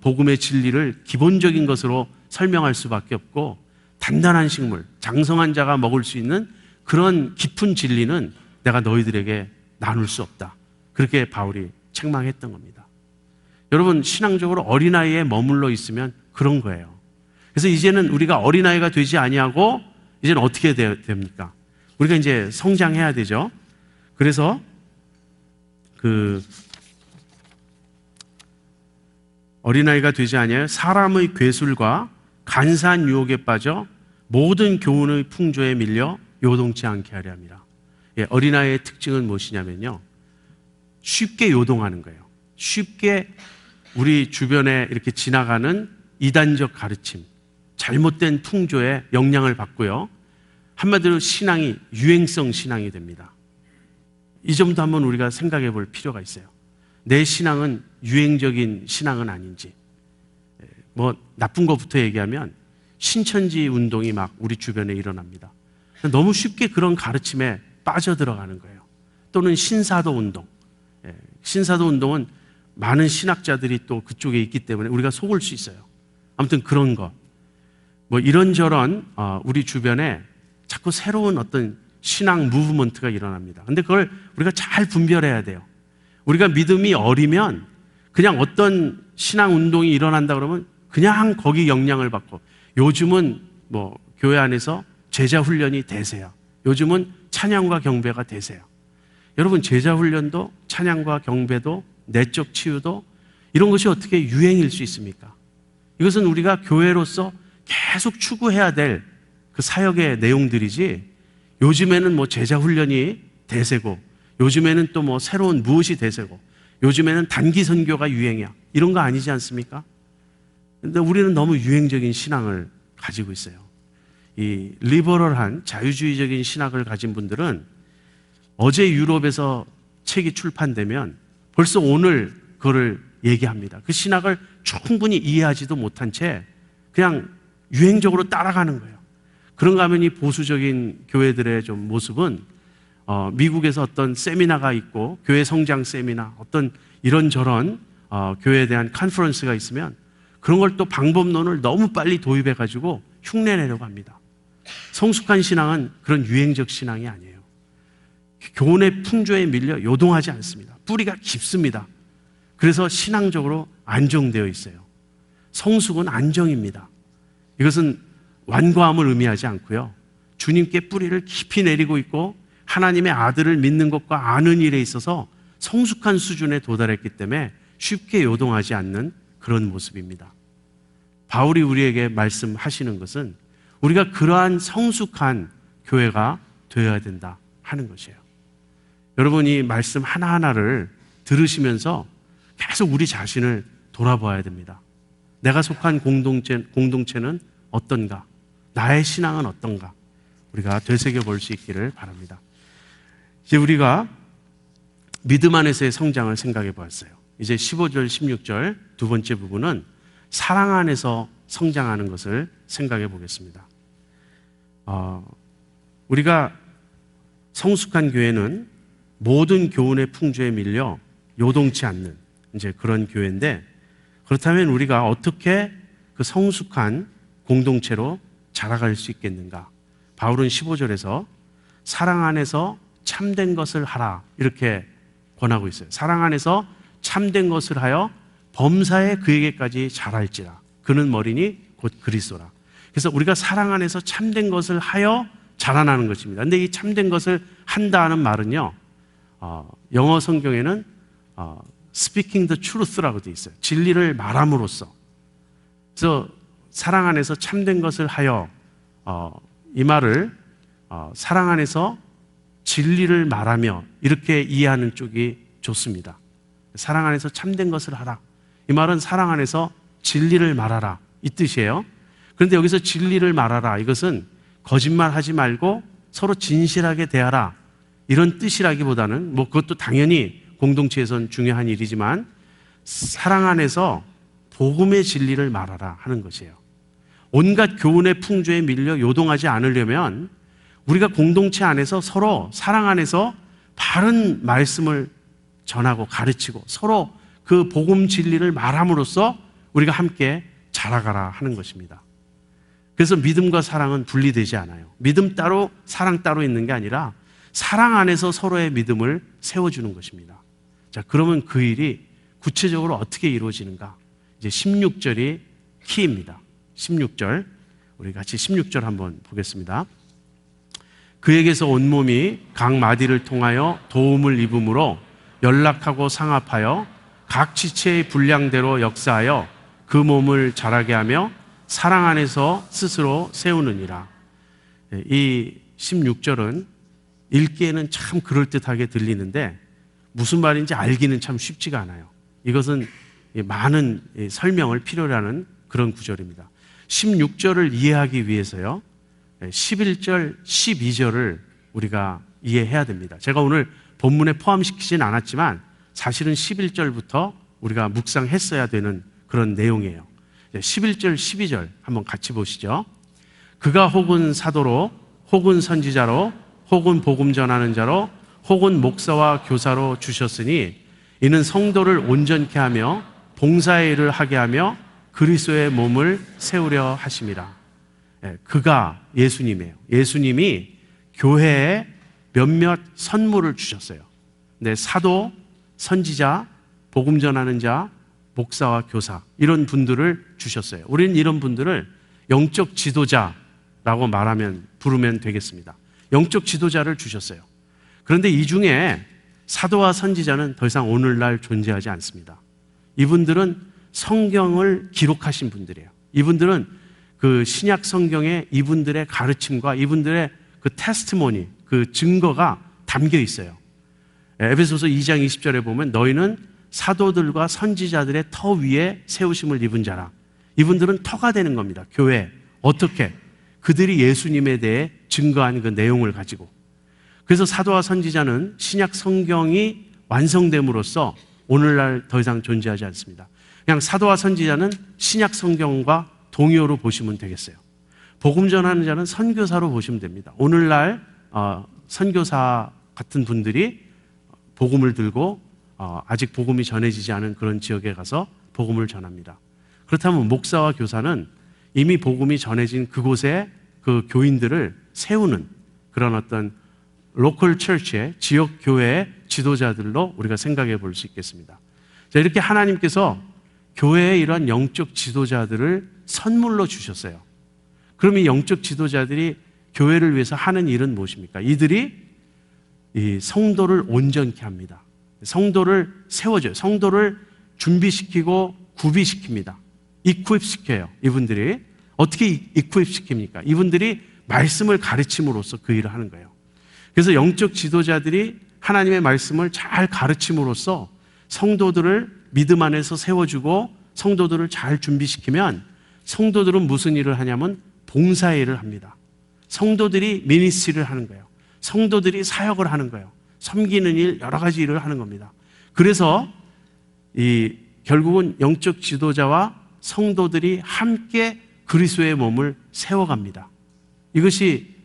복음의 진리를 기본적인 것으로 설명할 수밖에 없고 단단한 식물, 장성한 자가 먹을 수 있는 그런 깊은 진리는 내가 너희들에게 나눌 수 없다. 그렇게 바울이 책망했던 겁니다. 여러분, 신앙적으로 어린아이에 머물러 있으면 그런 거예요. 그래서 이제는 우리가 어린아이가 되지 아니하고 이제는 어떻게 됩니까? 우리가 이제 성장해야 되죠. 그래서 어린아이가 되지 아니하여 사람의 괴술과 간사한 유혹에 빠져 모든 교훈의 풍조에 밀려 요동치 않게 하려 합니다. 어린아이의 특징은 무엇이냐면요, 쉽게 요동하는 거예요. 쉽게 우리 주변에 이렇게 지나가는 이단적 가르침, 잘못된 풍조에 영향을 받고요. 한마디로 신앙이 유행성 신앙이 됩니다. 이 점도 한번 우리가 생각해 볼 필요가 있어요. 내 신앙은 유행적인 신앙은 아닌지. 나쁜 것부터 얘기하면 신천지 운동이 막 우리 주변에 일어납니다. 너무 쉽게 그런 가르침에 빠져들어가는 거예요. 또는 신사도 운동. 신사도 운동은 많은 신학자들이 또 그쪽에 있기 때문에 우리가 속을 수 있어요. 아무튼 그런 것. 이런저런 우리 주변에 자꾸 새로운 어떤 신앙 무브먼트가 일어납니다. 근데 그걸 우리가 잘 분별해야 돼요. 우리가 믿음이 어리면 그냥 어떤 신앙 운동이 일어난다 그러면 그냥 거기 영향을 받고, 요즘은 교회 안에서 제자 훈련이 대세야. 요즘은 찬양과 경배가 대세야. 여러분, 제자 훈련도 찬양과 경배도 내적 치유도 이런 것이 어떻게 유행일 수 있습니까? 이것은 우리가 교회로서 계속 추구해야 될 그 사역의 내용들이지, 요즘에는 제자 훈련이 대세고, 요즘에는 또 새로운 무엇이 대세고, 요즘에는 단기 선교가 유행이야. 이런 거 아니지 않습니까? 근데 우리는 너무 유행적인 신앙을 가지고 있어요. 이 리버럴한 자유주의적인 신학을 가진 분들은 어제 유럽에서 책이 출판되면 벌써 오늘 그거를 얘기합니다. 그 신학을 충분히 이해하지도 못한 채 그냥 유행적으로 따라가는 거예요. 그런가 하면 이 보수적인 교회들의 좀 모습은 미국에서 어떤 세미나가 있고, 교회 성장 세미나, 어떤 이런저런 교회에 대한 컨퍼런스가 있으면 그런 걸 또 방법론을 너무 빨리 도입해가지고 흉내내려고 합니다. 성숙한 신앙은 그런 유행적 신앙이 아니에요. 교훈의 풍조에 밀려 요동하지 않습니다. 뿌리가 깊습니다. 그래서 신앙적으로 안정되어 있어요. 성숙은 안정입니다. 이것은 완고함을 의미하지 않고요, 주님께 뿌리를 깊이 내리고 있고 하나님의 아들을 믿는 것과 아는 일에 있어서 성숙한 수준에 도달했기 때문에 쉽게 요동하지 않는 그런 모습입니다. 바울이 우리에게 말씀하시는 것은 우리가 그러한 성숙한 교회가 되어야 된다 하는 것이에요. 여러분이 말씀 하나하나를 들으시면서 계속 우리 자신을 돌아봐야 됩니다. 내가 속한 공동체는 어떤가? 나의 신앙은 어떤가? 우리가 되새겨볼 수 있기를 바랍니다. 이제 우리가 믿음 안에서의 성장을 생각해 보았어요. 이제 15절, 16절 두 번째 부분은 사랑 안에서 성장하는 것을 생각해 보겠습니다. 우리가 성숙한 교회는 모든 교훈의 풍조에 밀려 요동치 않는 이제 그런 교회인데, 그렇다면 우리가 어떻게 그 성숙한 공동체로 자라갈 수 있겠는가? 바울은 15절에서 사랑 안에서 참된 것을 하라, 이렇게 권하고 있어요. 사랑 안에서 참된 것을 하여 범사에 그에게까지 자랄지라. 그는 머리니 곧 그리스도라. 그래서 우리가 사랑 안에서 참된 것을 하여 자라나는 것입니다. 근데 이 참된 것을 한다는 말은요, 영어 성경에는 speaking the truth라고 되어 있어요. 진리를 말함으로써. 그래서 사랑 안에서 참된 것을 하여, 이 말을 사랑 안에서 진리를 말하며 이렇게 이해하는 쪽이 좋습니다. 사랑 안에서 참된 것을 하라. 이 말은 사랑 안에서 진리를 말하라, 이 뜻이에요. 그런데 여기서 진리를 말하라, 이것은 거짓말하지 말고 서로 진실하게 대하라, 이런 뜻이라기보다는, 그것도 당연히 공동체에선 중요한 일이지만 사랑 안에서 복음의 진리를 말하라 하는 것이에요. 온갖 교훈의 풍조에 밀려 요동하지 않으려면 우리가 공동체 안에서 서로 사랑 안에서 바른 말씀을 전하고 가르치고 서로 그 복음 진리를 말함으로써 우리가 함께 자라가라 하는 것입니다. 그래서 믿음과 사랑은 분리되지 않아요. 믿음 따로 사랑 따로 있는 게 아니라 사랑 안에서 서로의 믿음을 세워주는 것입니다. 자, 그러면 그 일이 구체적으로 어떻게 이루어지는가? 이제 16절이 키입니다. 16절, 우리 같이 16절 한번 보겠습니다. 그에게서 온몸이 각 마디를 통하여 도움을 입음으로 연락하고 상합하여 각 지체의 분량대로 역사하여 그 몸을 자라게 하며 사랑 안에서 스스로 세우느니라. 이 16절은 읽기에는 참 그럴듯하게 들리는데 무슨 말인지 알기는 참 쉽지가 않아요. 이것은 많은 설명을 필요로 하는 그런 구절입니다. 16절을 이해하기 위해서요, 11절, 12절을 우리가 이해해야 됩니다. 제가 오늘 본문에 포함시키진 않았지만 사실은 11절부터 우리가 묵상했어야 되는 그런 내용이에요. 11절, 12절 한번 같이 보시죠. 그가 혹은 사도로, 혹은 선지자로, 혹은 복음 전하는 자로, 혹은 목사와 교사로 주셨으니 이는 성도를 온전케 하며 봉사의 일을 하게 하며 그리스도의 몸을 세우려 하심이라. 그가 예수님이에요. 예수님이 교회에 몇몇 선물을 주셨어요. 네, 사도, 선지자, 복음 전하는 자, 목사와 교사, 이런 분들을 주셨어요. 우리는 이런 분들을 영적 지도자라고 부르면 되겠습니다. 영적 지도자를 주셨어요. 그런데 이 중에 사도와 선지자는 더 이상 오늘날 존재하지 않습니다. 이분들은 성경을 기록하신 분들이에요. 이분들은 그 신약 성경에 이분들의 가르침과 이분들의 그 테스티모니, 그 증거가 담겨 있어요. 에베소서 2장 20절에 보면 너희는 사도들과 선지자들의 터 위에 세우심을 입은 자라. 이분들은 터가 되는 겁니다. 교회. 어떻게? 그들이 예수님에 대해 증거한 그 내용을 가지고. 그래서 사도와 선지자는 신약 성경이 완성됨으로써 오늘날 더 이상 존재하지 않습니다. 그냥 사도와 선지자는 신약 성경과 동의어로 보시면 되겠어요. 복음 전하는 자는 선교사로 보시면 됩니다. 오늘날 선교사 같은 분들이 복음을 들고 아직 복음이 전해지지 않은 그런 지역에 가서 복음을 전합니다. 그렇다면 목사와 교사는 이미 복음이 전해진 그곳에 그 교인들을 세우는 그런 어떤 로컬 처치의 지역 교회의 지도자들로 우리가 생각해 볼 수 있겠습니다. 자, 이렇게 하나님께서 교회에 이러한 영적 지도자들을 선물로 주셨어요. 그럼 이 영적 지도자들이 교회를 위해서 하는 일은 무엇입니까? 이들이 이 성도를 온전케 합니다. 성도를 세워줘요. 성도를 준비시키고 구비시킵니다. 이퀄입시켜요. 이분들이 어떻게 이퀄입시킵니까? 이분들이 말씀을 가르침으로써 그 일을 하는 거예요. 그래서 영적 지도자들이 하나님의 말씀을 잘 가르침으로써 성도들을 믿음 안에서 세워주고 성도들을 잘 준비시키면 성도들은 무슨 일을 하냐면 봉사의 일을 합니다. 성도들이 미니스트리를 하는 거예요. 성도들이 사역을 하는 거예요. 섬기는 일, 여러 가지 일을 하는 겁니다. 그래서 결국은 영적 지도자와 성도들이 함께 그리스도의 몸을 세워갑니다. 이것이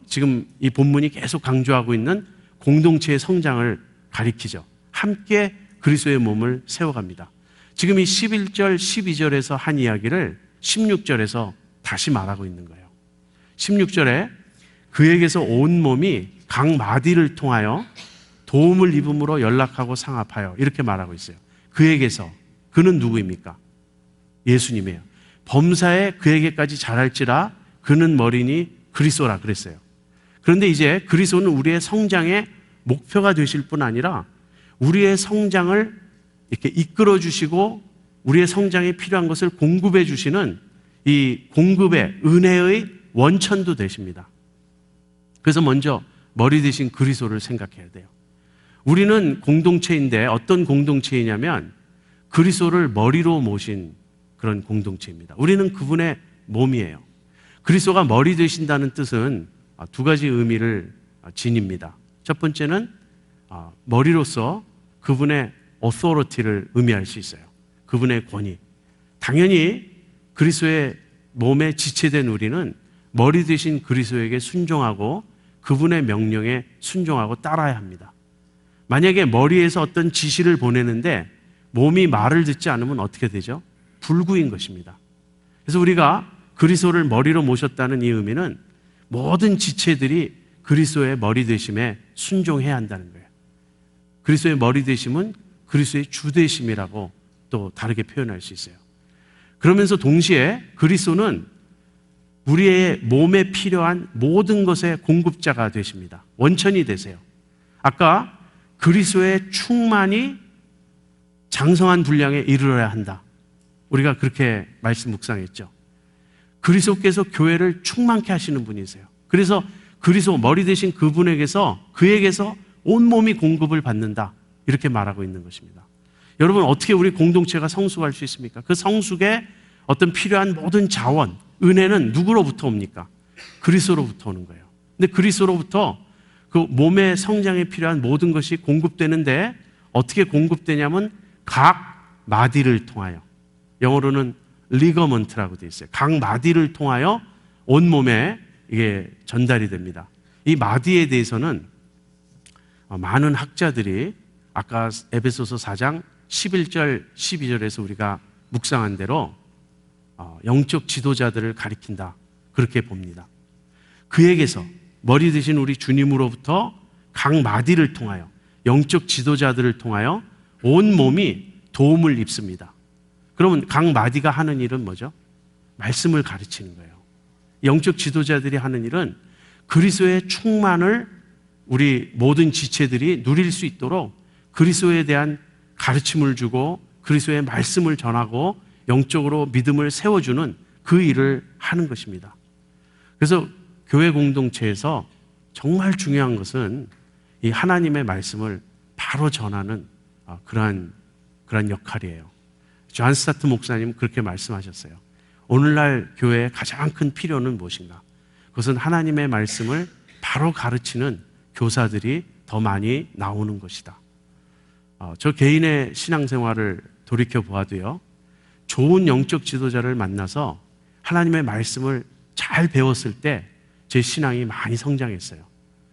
지금 이 본문이 계속 강조하고 있는 공동체의 성장을 가리키죠. 함께 그리스도의 몸을 세워갑니다. 지금 이 11절, 12절에서 한 이야기를 16절에서 다시 말하고 있는 거예요. 16절에 그에게서 온 몸이 각 마디를 통하여 도움을 입음으로 연락하고 상합하여 이렇게 말하고 있어요. 그에게서, 그는 누구입니까? 예수님이에요. 범사에 그에게까지 잘할지라 그는 머리니 그리스도라 그랬어요. 그런데 이제 그리스도는 우리의 성장의 목표가 되실 뿐 아니라 우리의 성장을 이렇게 이끌어 주시고 우리의 성장에 필요한 것을 공급해 주시는 이 공급의 은혜의 원천도 되십니다. 그래서 먼저 머리 대신 그리스도를 생각해야 돼요. 우리는 공동체인데 어떤 공동체이냐면 그리스도를 머리로 모신 그런 공동체입니다. 우리는 그분의 몸이에요. 그리스도가 머리 되신다는 뜻은 두 가지 의미를 지닙니다. 첫 번째는 머리로서 그분의 authority를 의미할 수 있어요. 그분의 권위. 당연히 그리스도의 몸에 지체된 우리는 머리 되신 그리스도에게 순종하고 그분의 명령에 순종하고 따라야 합니다. 만약에 머리에서 어떤 지시를 보내는데 몸이 말을 듣지 않으면 어떻게 되죠? 불구인 것입니다. 그래서 우리가 그리스도를 머리로 모셨다는 이 의미는 모든 지체들이 그리스도의 머리 되심에 순종해야 한다는 거예요. 그리스도의 머리 되심은 그리스도의 주 되심이라고 또 다르게 표현할 수 있어요. 그러면서 동시에 그리스도는 우리의 몸에 필요한 모든 것의 공급자가 되십니다. 원천이 되세요. 아까 그리스도의 충만이 장성한 분량에 이르러야 한다. 우리가 그렇게 말씀 묵상했죠. 그리스도께서 교회를 충만케 하시는 분이세요. 그래서 그리스도 머리 되신 그분에게서 그에게서 온몸이 공급을 받는다. 이렇게 말하고 있는 것입니다. 여러분 어떻게 우리 공동체가 성숙할 수 있습니까? 그 성숙에 어떤 필요한 모든 자원, 은혜는 누구로부터 옵니까? 그리스도로부터 오는 거예요. 근데 그리스도로부터 그 몸의 성장에 필요한 모든 것이 공급되는데 어떻게 공급되냐면 각 마디를 통하여, 영어로는 리거먼트라고 되어 있어요. 각 마디를 통하여 온몸에 이게 전달이 됩니다. 이 마디에 대해서는 많은 학자들이 아까 에베소서 4장 11절 12절에서 우리가 묵상한 대로 영적 지도자들을 가리킨다 그렇게 봅니다. 그에게서 머리 되신 우리 주님으로부터 각 마디를 통하여 영적 지도자들을 통하여 온 몸이 도움을 입습니다. 그러면 각 마디가 하는 일은 뭐죠? 말씀을 가르치는 거예요. 영적 지도자들이 하는 일은 그리스도의 충만을 우리 모든 지체들이 누릴 수 있도록 그리스도에 대한 가르침을 주고 그리스도의 말씀을 전하고 영적으로 믿음을 세워주는 그 일을 하는 것입니다. 그래서 교회 공동체에서 정말 중요한 것은 이 하나님의 말씀을 바로 전하는 그러한 역할이에요. 존 스타트 목사님 그렇게 말씀하셨어요. 오늘날 교회의 가장 큰 필요는 무엇인가? 그것은 하나님의 말씀을 바로 가르치는 교사들이 더 많이 나오는 것이다. 저 개인의 신앙생활을 돌이켜 보아도요, 좋은 영적 지도자를 만나서 하나님의 말씀을 잘 배웠을 때 제 신앙이 많이 성장했어요.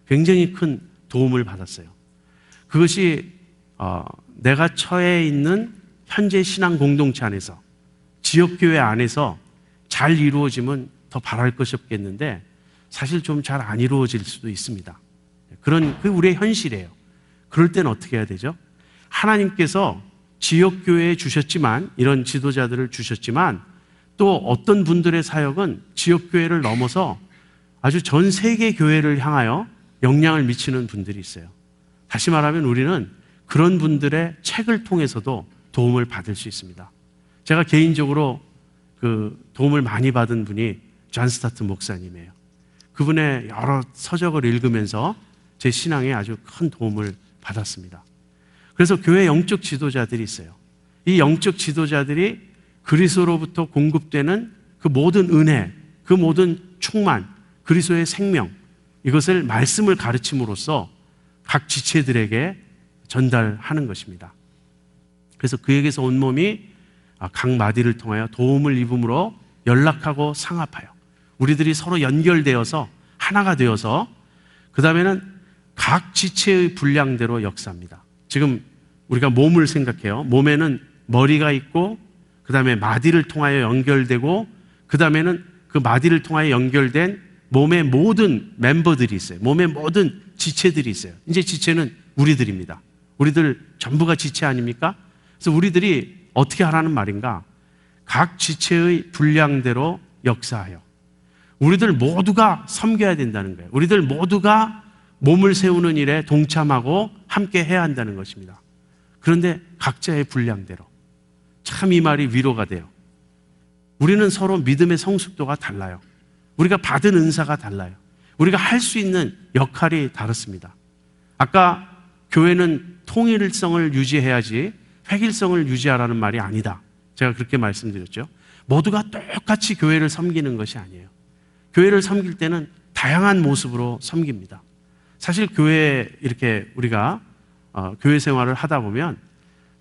굉장히 큰 도움을 받았어요. 그것이 내가 처해 있는 현재 신앙 공동체 안에서, 지역교회 안에서 잘 이루어지면 더 바랄 것이 없겠는데 사실 좀 잘 안 이루어질 수도 있습니다. 그게 우리의 현실이에요. 그럴 때는 어떻게 해야 되죠? 하나님께서 지역교회에 주셨지만, 이런 지도자들을 주셨지만, 또 어떤 분들의 사역은 지역교회를 넘어서 아주 전 세계 교회를 향하여 영향을 미치는 분들이 있어요. 다시 말하면 우리는 그런 분들의 책을 통해서도 도움을 받을 수 있습니다. 제가 개인적으로 그 도움을 많이 받은 분이 존 스타트 목사님이에요. 그분의 여러 서적을 읽으면서 제 신앙에 아주 큰 도움을 받았습니다. 그래서 교회 영적 지도자들이 있어요. 이 영적 지도자들이 그리스도로부터 공급되는 그 모든 은혜, 그 모든 충만, 그리스도의 생명, 이것을 말씀을 가르침으로써 각 지체들에게 전달하는 것입니다. 그래서 그에게서 온몸이 각 마디를 통하여 도움을 입음으로 연락하고 상합하여, 우리들이 서로 연결되어서 하나가 되어서 그 다음에는 각 지체의 분량대로 역사합니다. 지금 우리가 몸을 생각해요. 몸에는 머리가 있고 그 다음에 마디를 통하여 연결되고 그 다음에는 그 마디를 통하여 연결된 몸의 모든 멤버들이 있어요. 몸의 모든 지체들이 있어요. 이제 지체는 우리들입니다. 우리들 전부가 지체 아닙니까? 그래서 우리들이 어떻게 하라는 말인가? 각 지체의 분량대로 역사하여 우리들 모두가 섬겨야 된다는 거예요. 우리들 모두가 몸을 세우는 일에 동참하고 함께 해야 한다는 것입니다. 그런데 각자의 분량대로. 참 이 말이 위로가 돼요. 우리는 서로 믿음의 성숙도가 달라요. 우리가 받은 은사가 달라요. 우리가 할 수 있는 역할이 다릅니다. 아까 교회는 통일성을 유지해야지 획일성을 유지하라는 말이 아니다. 제가 그렇게 말씀드렸죠. 모두가 똑같이 교회를 섬기는 것이 아니에요. 교회를 섬길 때는 다양한 모습으로 섬깁니다. 사실 교회에 이렇게 우리가 교회 생활을 하다 보면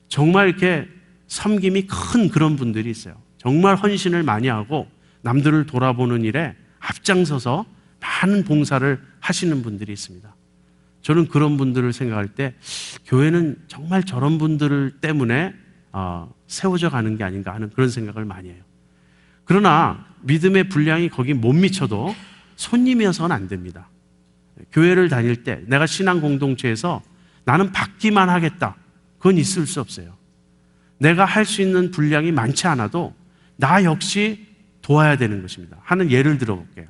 정말 이렇게 섬김이 큰 그런 분들이 있어요. 정말 헌신을 많이 하고 남들을 돌아보는 일에 앞장서서 많은 봉사를 하시는 분들이 있습니다. 저는 그런 분들을 생각할 때 교회는 정말 저런 분들 때문에 세워져 가는 게 아닌가 하는 그런 생각을 많이 해요. 그러나 믿음의 분량이 거기 못 미쳐도 손님이어서는 안 됩니다. 교회를 다닐 때 내가 신앙 공동체에서 나는 받기만 하겠다. 그건 있을 수 없어요. 내가 할 수 있는 분량이 많지 않아도 나 역시 도와야 되는 것입니다. 하는 예를 들어볼게요.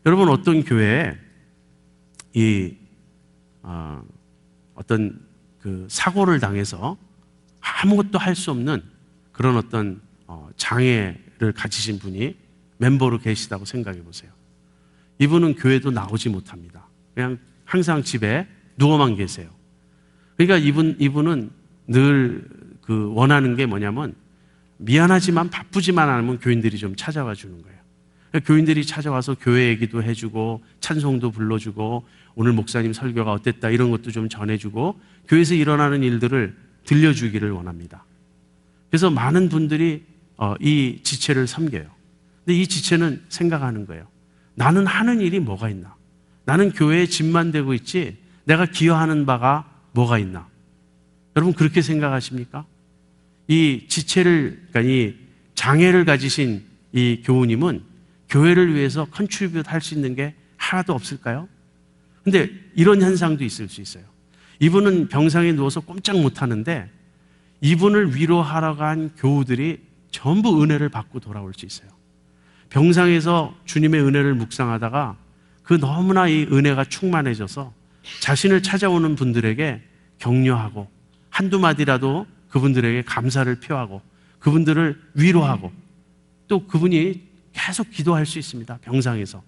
여러분 어떤 교회에 어떤 그 사고를 당해서 아무것도 할 수 없는 그런 어떤 장애를 가지신 분이 멤버로 계시다고 생각해 보세요. 이분은 교회도 나오지 못합니다. 그냥 항상 집에 누워만 계세요. 그러니까 이분은 늘 그 원하는 게 뭐냐면 미안하지만 바쁘지만 않으면 교인들이 좀 찾아와 주는 거예요. 그러니까 교인들이 찾아와서 교회 얘기도 해주고 찬송도 불러주고 오늘 목사님 설교가 어땠다 이런 것도 좀 전해주고 교회에서 일어나는 일들을 들려주기를 원합니다. 그래서 많은 분들이 이 지체를 섬겨요. 근데 이 지체는 생각하는 거예요. 나는 하는 일이 뭐가 있나? 나는 교회에 짐만 되고 있지 내가 기여하는 바가 뭐가 있나? 여러분 그렇게 생각하십니까? 이 지체를, 그러니까 이 장애를 가지신 이 교우님은 교회를 위해서 컨트리뷰트 할 수 있는 게 하나도 없을까요? 근데 이런 현상도 있을 수 있어요. 이분은 병상에 누워서 꼼짝 못 하는데 이분을 위로하러 간 교우들이 전부 은혜를 받고 돌아올 수 있어요. 병상에서 주님의 은혜를 묵상하다가 그 너무나 이 은혜가 충만해져서 자신을 찾아오는 분들에게 격려하고 한두 마디라도 그분들에게 감사를 표하고 그분들을 위로하고 또 그분이 계속 기도할 수 있습니다. 병상에서.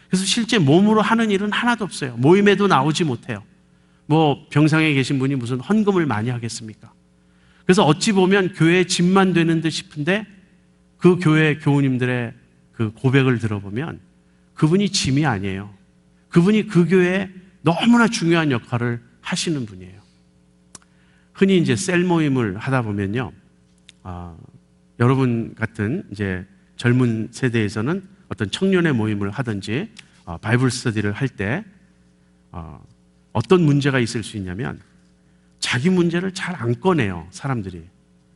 그래서 실제 몸으로 하는 일은 하나도 없어요. 모임에도 나오지 못해요. 뭐 병상에 계신 분이 무슨 헌금을 많이 하겠습니까? 그래서 어찌 보면 교회에 짐만 되는 듯 싶은데 그 교회 교우님들의 그 고백을 들어보면 그분이 짐이 아니에요. 그분이 그 교회에 너무나 중요한 역할을 하시는 분이에요. 흔히 이제 셀 모임을 하다 보면요, 여러분 같은 이제 젊은 세대에서는 어떤 청년의 모임을 하든지 바이블 스터디를 할 때 어떤 문제가 있을 수 있냐면 자기 문제를 잘 안 꺼내요. 사람들이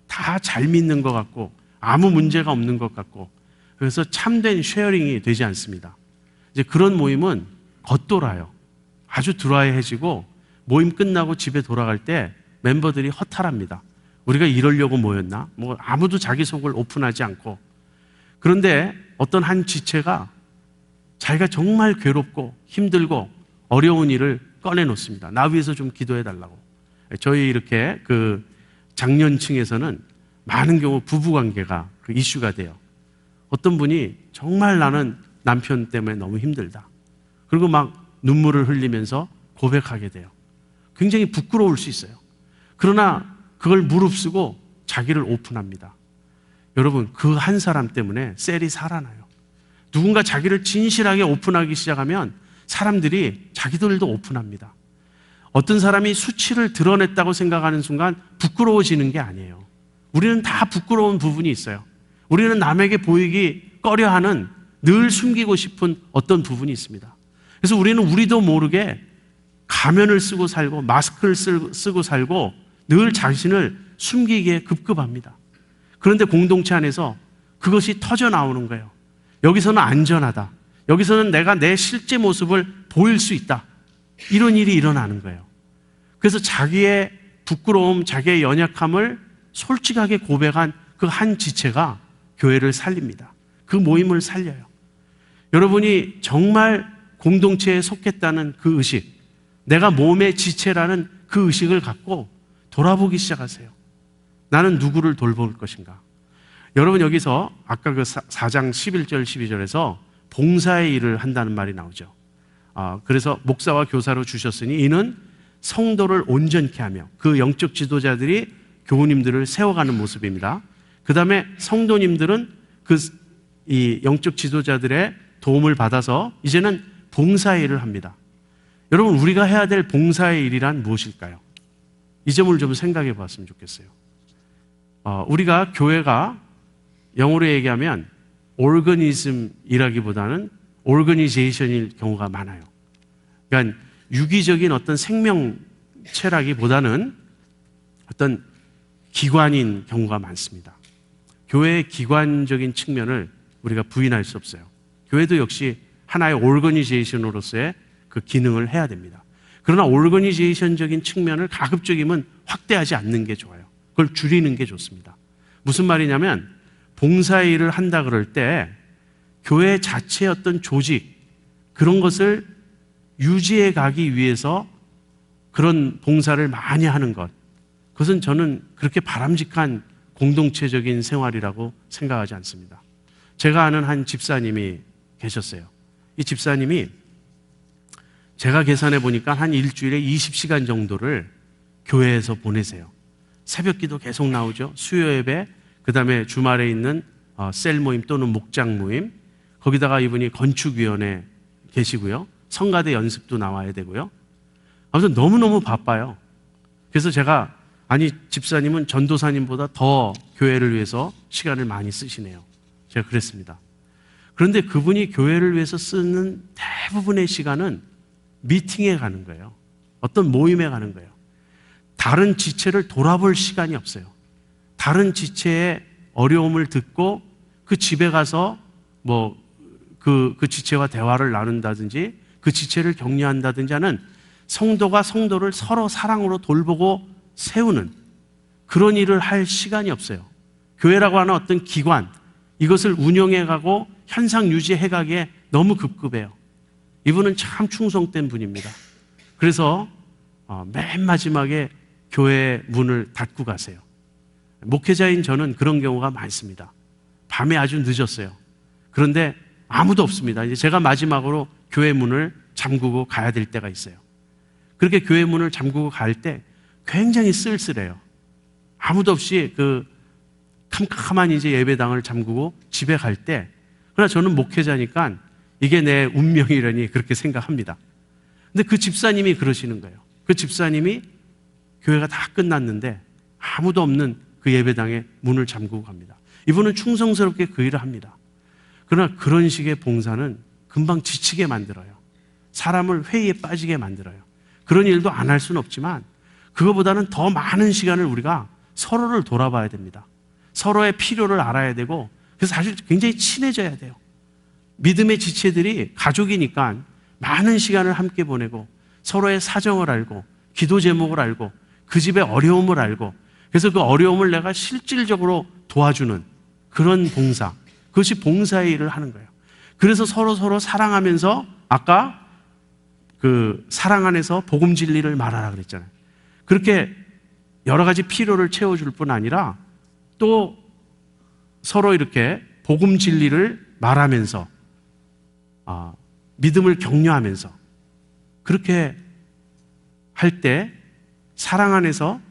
다 잘 믿는 것 같고 아무 문제가 없는 것 같고 그래서 참된 쉐어링이 되지 않습니다. 이제 그런 모임은 겉돌아요. 아주 드라이해지고 모임 끝나고 집에 돌아갈 때 멤버들이 허탈합니다. 우리가 이러려고 모였나? 뭐 아무도 자기 속을 오픈하지 않고. 그런데 어떤 한 지체가 자기가 정말 괴롭고 힘들고 어려운 일을 꺼내놓습니다. 나 위해서 좀 기도해 달라고. 저희 이렇게 그 장년층에서는 많은 경우 부부관계가 그 이슈가 돼요. 어떤 분이 정말 나는 남편 때문에 너무 힘들다. 그리고 막 눈물을 흘리면서 고백하게 돼요. 굉장히 부끄러울 수 있어요. 그러나 그걸 무릅쓰고 자기를 오픈합니다. 여러분, 그 한 사람 때문에 셀이 살아나요. 누군가 자기를 진실하게 오픈하기 시작하면 사람들이 자기들도 오픈합니다. 어떤 사람이 수치를 드러냈다고 생각하는 순간 부끄러워지는 게 아니에요. 우리는 다 부끄러운 부분이 있어요. 우리는 남에게 보이기 꺼려하는 늘 숨기고 싶은 어떤 부분이 있습니다. 그래서 우리는 우리도 모르게 가면을 쓰고 살고 마스크를 쓰고 살고 늘 자신을 숨기기에 급급합니다. 그런데 공동체 안에서 그것이 터져 나오는 거예요. 여기서는 안전하다. 여기서는 내가 내 실제 모습을 보일 수 있다. 이런 일이 일어나는 거예요. 그래서 자기의 부끄러움, 자기의 연약함을 솔직하게 고백한 그 한 지체가 교회를 살립니다. 그 모임을 살려요. 여러분이 정말 공동체에 속했다는 그 의식, 내가 몸의 지체라는 그 의식을 갖고 돌아보기 시작하세요. 나는 누구를 돌볼 것인가? 여러분 여기서 아까 그 4장 11절 12절에서 봉사의 일을 한다는 말이 나오죠. 그래서 목사와 교사로 주셨으니 이는 성도를 온전케 하며 그 영적 지도자들이 교우님들을 세워가는 모습입니다. 그 다음에 성도님들은 이 영적 지도자들의 도움을 받아서 이제는 봉사의 일을 합니다. 여러분 우리가 해야 될 봉사의 일이란 무엇일까요? 이 점을 좀 생각해 봤으면 좋겠어요. 우리가 교회가 영어로 얘기하면 organism이라기보다는 organization일 경우가 많아요. 그러니까 유기적인 어떤 생명체라기보다는 어떤 기관인 경우가 많습니다. 교회의 기관적인 측면을 우리가 부인할 수 없어요. 교회도 역시 하나의 organization으로서의 그 기능을 해야 됩니다. 그러나 organization적인 측면을 가급적이면 확대하지 않는 게 좋아요. 그걸 줄이는 게 좋습니다. 무슨 말이냐면 봉사의 일을 한다 그럴 때 교회 자체의 어떤 조직, 그런 것을 유지해 가기 위해서 그런 봉사를 많이 하는 것, 그것은 저는 그렇게 바람직한 공동체적인 생활이라고 생각하지 않습니다. 제가 아는 한 집사님이 계셨어요. 이 집사님이 제가 계산해 보니까 한 일주일에 20시간 정도를 교회에서 보내세요. 새벽 기도 계속 나오죠. 수요 예배, 그 다음에 주말에 있는 셀 모임 또는 목장 모임, 거기다가 이분이 건축위원회 계시고요. 성가대 연습도 나와야 되고요. 아무튼 너무너무 바빠요. 그래서 제가 아니 집사님은 전도사님보다 더 교회를 위해서 시간을 많이 쓰시네요. 제가 그랬습니다. 그런데 그분이 교회를 위해서 쓰는 대부분의 시간은 미팅에 가는 거예요. 어떤 모임에 가는 거예요. 다른 지체를 돌아볼 시간이 없어요. 다른 지체의 어려움을 듣고 그 집에 가서 그 지체와 대화를 나눈다든지 그 지체를 격려한다든지 하는 성도가 성도를 서로 사랑으로 돌보고 세우는 그런 일을 할 시간이 없어요. 교회라고 하는 어떤 기관, 이것을 운영해가고 현상 유지해가기에 너무 급급해요. 이분은 참 충성된 분입니다. 그래서 맨 마지막에 교회 문을 닫고 가세요. 목회자인 저는 그런 경우가 많습니다. 밤에 아주 늦었어요. 그런데 아무도 없습니다. 이제 제가 마지막으로 교회 문을 잠그고 가야 될 때가 있어요. 그렇게 교회 문을 잠그고 갈 때 굉장히 쓸쓸해요. 아무도 없이 그 캄캄한 이제 예배당을 잠그고 집에 갈 때, 그러나 저는 목회자니까 이게 내 운명이라니 그렇게 생각합니다. 근데 그 집사님이 그러시는 거예요. 그 집사님이 교회가 다 끝났는데 아무도 없는 그 예배당에 문을 잠그고 갑니다. 이분은 충성스럽게 그 일을 합니다. 그러나 그런 식의 봉사는 금방 지치게 만들어요. 사람을 회의에 빠지게 만들어요. 그런 일도 안 할 수는 없지만 그거보다는 더 많은 시간을 우리가 서로를 돌아봐야 됩니다. 서로의 필요를 알아야 되고, 그래서 사실 굉장히 친해져야 돼요. 믿음의 지체들이 가족이니까 많은 시간을 함께 보내고 서로의 사정을 알고 기도 제목을 알고 그 집의 어려움을 알고, 그래서 그 어려움을 내가 실질적으로 도와주는 그런 봉사, 그것이 봉사의 일을 하는 거예요. 그래서 서로 사랑하면서, 아까 그 사랑 안에서 복음 진리를 말하라 그랬잖아요. 그렇게 여러 가지 필요를 채워줄 뿐 아니라 또 서로 이렇게 복음 진리를 말하면서 믿음을 격려하면서 그렇게 할 때 사랑 안에서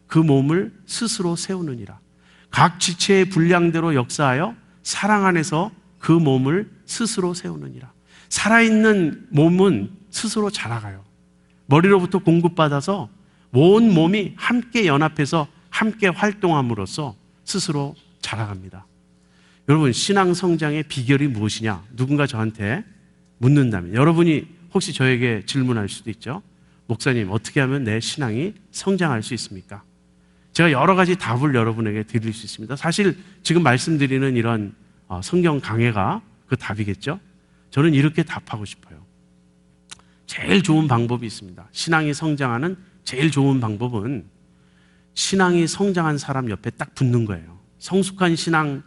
그 몸을 스스로 세우느니라. 각 지체의 분량대로 역사하여 사랑 안에서 그 몸을 스스로 세우느니라. 살아있는 몸은 스스로 자라가요. 머리로부터 공급받아서 온 몸이 함께 연합해서 함께 활동함으로써 스스로 자라갑니다. 여러분, 신앙 성장의 비결이 무엇이냐? 누군가 저한테 묻는다면, 여러분이 혹시 저에게 질문할 수도 있죠. 목사님, 어떻게 하면 내 신앙이 성장할 수 있습니까? 제가 여러 가지 답을 여러분에게 드릴 수 있습니다. 사실 지금 말씀드리는 이런 성경 강해가 그 답이겠죠. 저는 이렇게 답하고 싶어요. 제일 좋은 방법이 있습니다. 신앙이 성장하는 제일 좋은 방법은 신앙이 성장한 사람 옆에 딱 붙는 거예요. 성숙한 신앙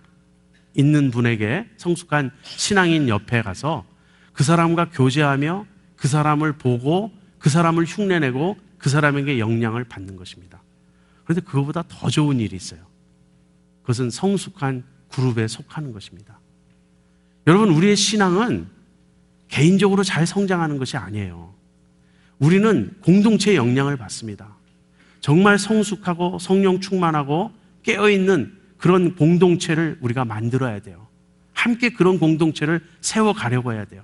있는 분에게, 성숙한 신앙인 옆에 가서 그 사람과 교제하며 그 사람을 보고 그 사람을 흉내내고 그 사람에게 영향을 받는 것입니다. 그런데 그거보다 더 좋은 일이 있어요. 그것은 성숙한 그룹에 속하는 것입니다. 여러분, 우리의 신앙은 개인적으로 잘 성장하는 것이 아니에요. 우리는 공동체의 영향을 받습니다. 정말 성숙하고 성령 충만하고 깨어있는 그런 공동체를 우리가 만들어야 돼요. 함께 그런 공동체를 세워가려고 해야 돼요.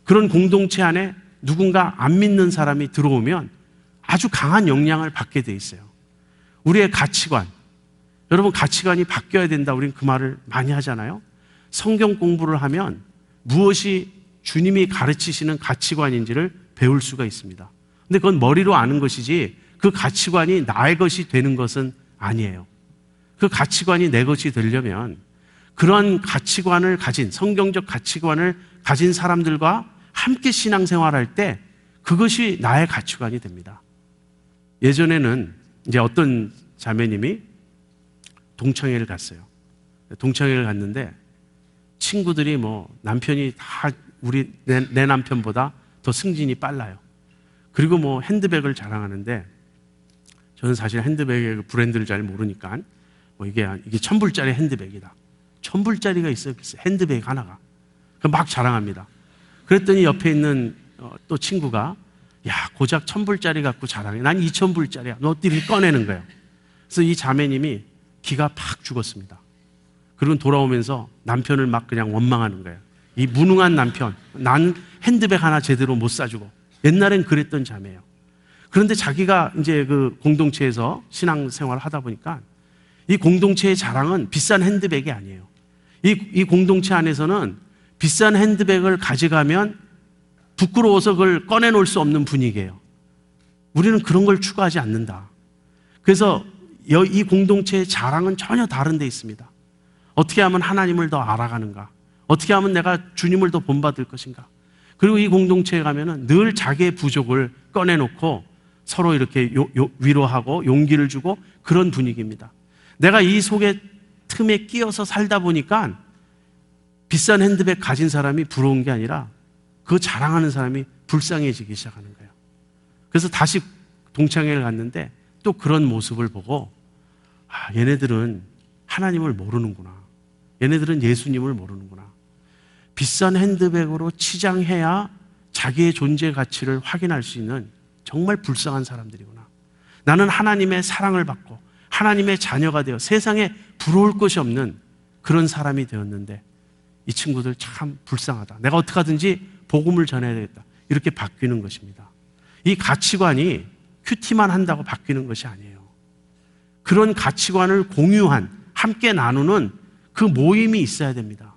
그런 공동체 안에 누군가 안 믿는 사람이 들어오면 아주 강한 영향을 받게 돼 있어요. 우리의 가치관, 여러분 가치관이 바뀌어야 된다, 우리는 그 말을 많이 하잖아요. 성경 공부를 하면 무엇이 주님이 가르치시는 가치관인지를 배울 수가 있습니다. 근데 그건 머리로 아는 것이지 그 가치관이 나의 것이 되는 것은 아니에요. 그 가치관이 내 것이 되려면 그런 가치관을 가진, 성경적 가치관을 가진 사람들과 함께 신앙생활할 때 그것이 나의 가치관이 됩니다. 예전에는 이제 어떤 자매님이 동창회를 갔어요. 동창회를 갔는데 친구들이 뭐 남편이 다 내 남편보다 더 승진이 빨라요. 그리고 뭐 핸드백을 자랑하는데 저는 사실 핸드백의 브랜드를 잘 모르니까 뭐 이게 1,000불짜리 핸드백이다. 1,000불짜리가 있어요. 핸드백 하나가. 막 자랑합니다. 그랬더니 옆에 있는 또 친구가 야, 고작 1,000불짜리 갖고 자랑해. 난 2,000불짜리야. 너 어떻게 꺼내는 거야. 그래서 이 자매님이 기가 팍 죽었습니다. 그리고 돌아오면서 남편을 막 그냥 원망하는 거예요. 이 무능한 남편, 난 핸드백 하나 제대로 못 사주고. 옛날엔 그랬던 자매예요. 그런데 자기가 이제 그 공동체에서 신앙생활을 하다 보니까 이 공동체의 자랑은 비싼 핸드백이 아니에요. 이 공동체 안에서는 비싼 핸드백을 가져가면 부끄러워서 그걸 꺼내놓을 수 없는 분위기예요. 우리는 그런 걸 추구하지 않는다. 그래서 이 공동체의 자랑은 전혀 다른 데 있습니다. 어떻게 하면 하나님을 더 알아가는가? 어떻게 하면 내가 주님을 더 본받을 것인가? 그리고 이 공동체에 가면은 늘 자기의 부족을 꺼내놓고 서로 이렇게 위로하고 용기를 주고 그런 분위기입니다. 내가 이 속에 틈에 끼어서 살다 보니까 비싼 핸드백 가진 사람이 부러운 게 아니라 그 자랑하는 사람이 불쌍해지기 시작하는 거예요. 그래서 다시 동창회를 갔는데 또 그런 모습을 보고 얘네들은 하나님을 모르는구나. 얘네들은 예수님을 모르는구나. 비싼 핸드백으로 치장해야 자기의 존재 가치를 확인할 수 있는 정말 불쌍한 사람들이구나. 나는 하나님의 사랑을 받고 하나님의 자녀가 되어 세상에 부러울 것이 없는 그런 사람이 되었는데 이 친구들 참 불쌍하다. 내가 어떻게 하든지 복음을 전해야 되겠다. 이렇게 바뀌는 것입니다. 이 가치관이 큐티만 한다고 바뀌는 것이 아니에요. 그런 가치관을 공유한, 함께 나누는 그 모임이 있어야 됩니다.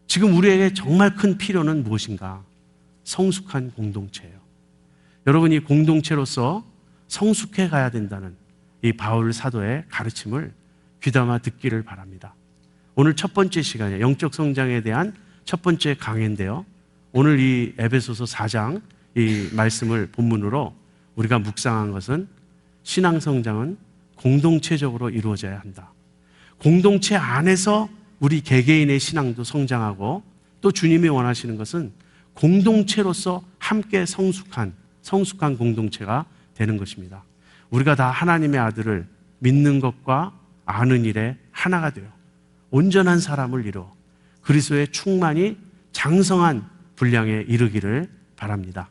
지금 우리에게 정말 큰 필요는 무엇인가? 성숙한 공동체예요. 여러분, 이 공동체로서 성숙해 가야 된다는 이 바울 사도의 가르침을 귀담아 듣기를 바랍니다. 오늘 첫 번째 시간에 영적 성장에 대한 첫 번째 강해인데요. 오늘 이 에베소서 4장 이 말씀을 본문으로 우리가 묵상한 것은 신앙 성장은 공동체적으로 이루어져야 한다. 공동체 안에서 우리 개개인의 신앙도 성장하고 또 주님이 원하시는 것은 공동체로서 함께 성숙한 공동체가 되는 것입니다. 우리가 다 하나님의 아들을 믿는 것과 아는 일에 하나가 되어 온전한 사람을 이루어 그리스도의 충만히 장성한 분량에 이르기를 바랍니다.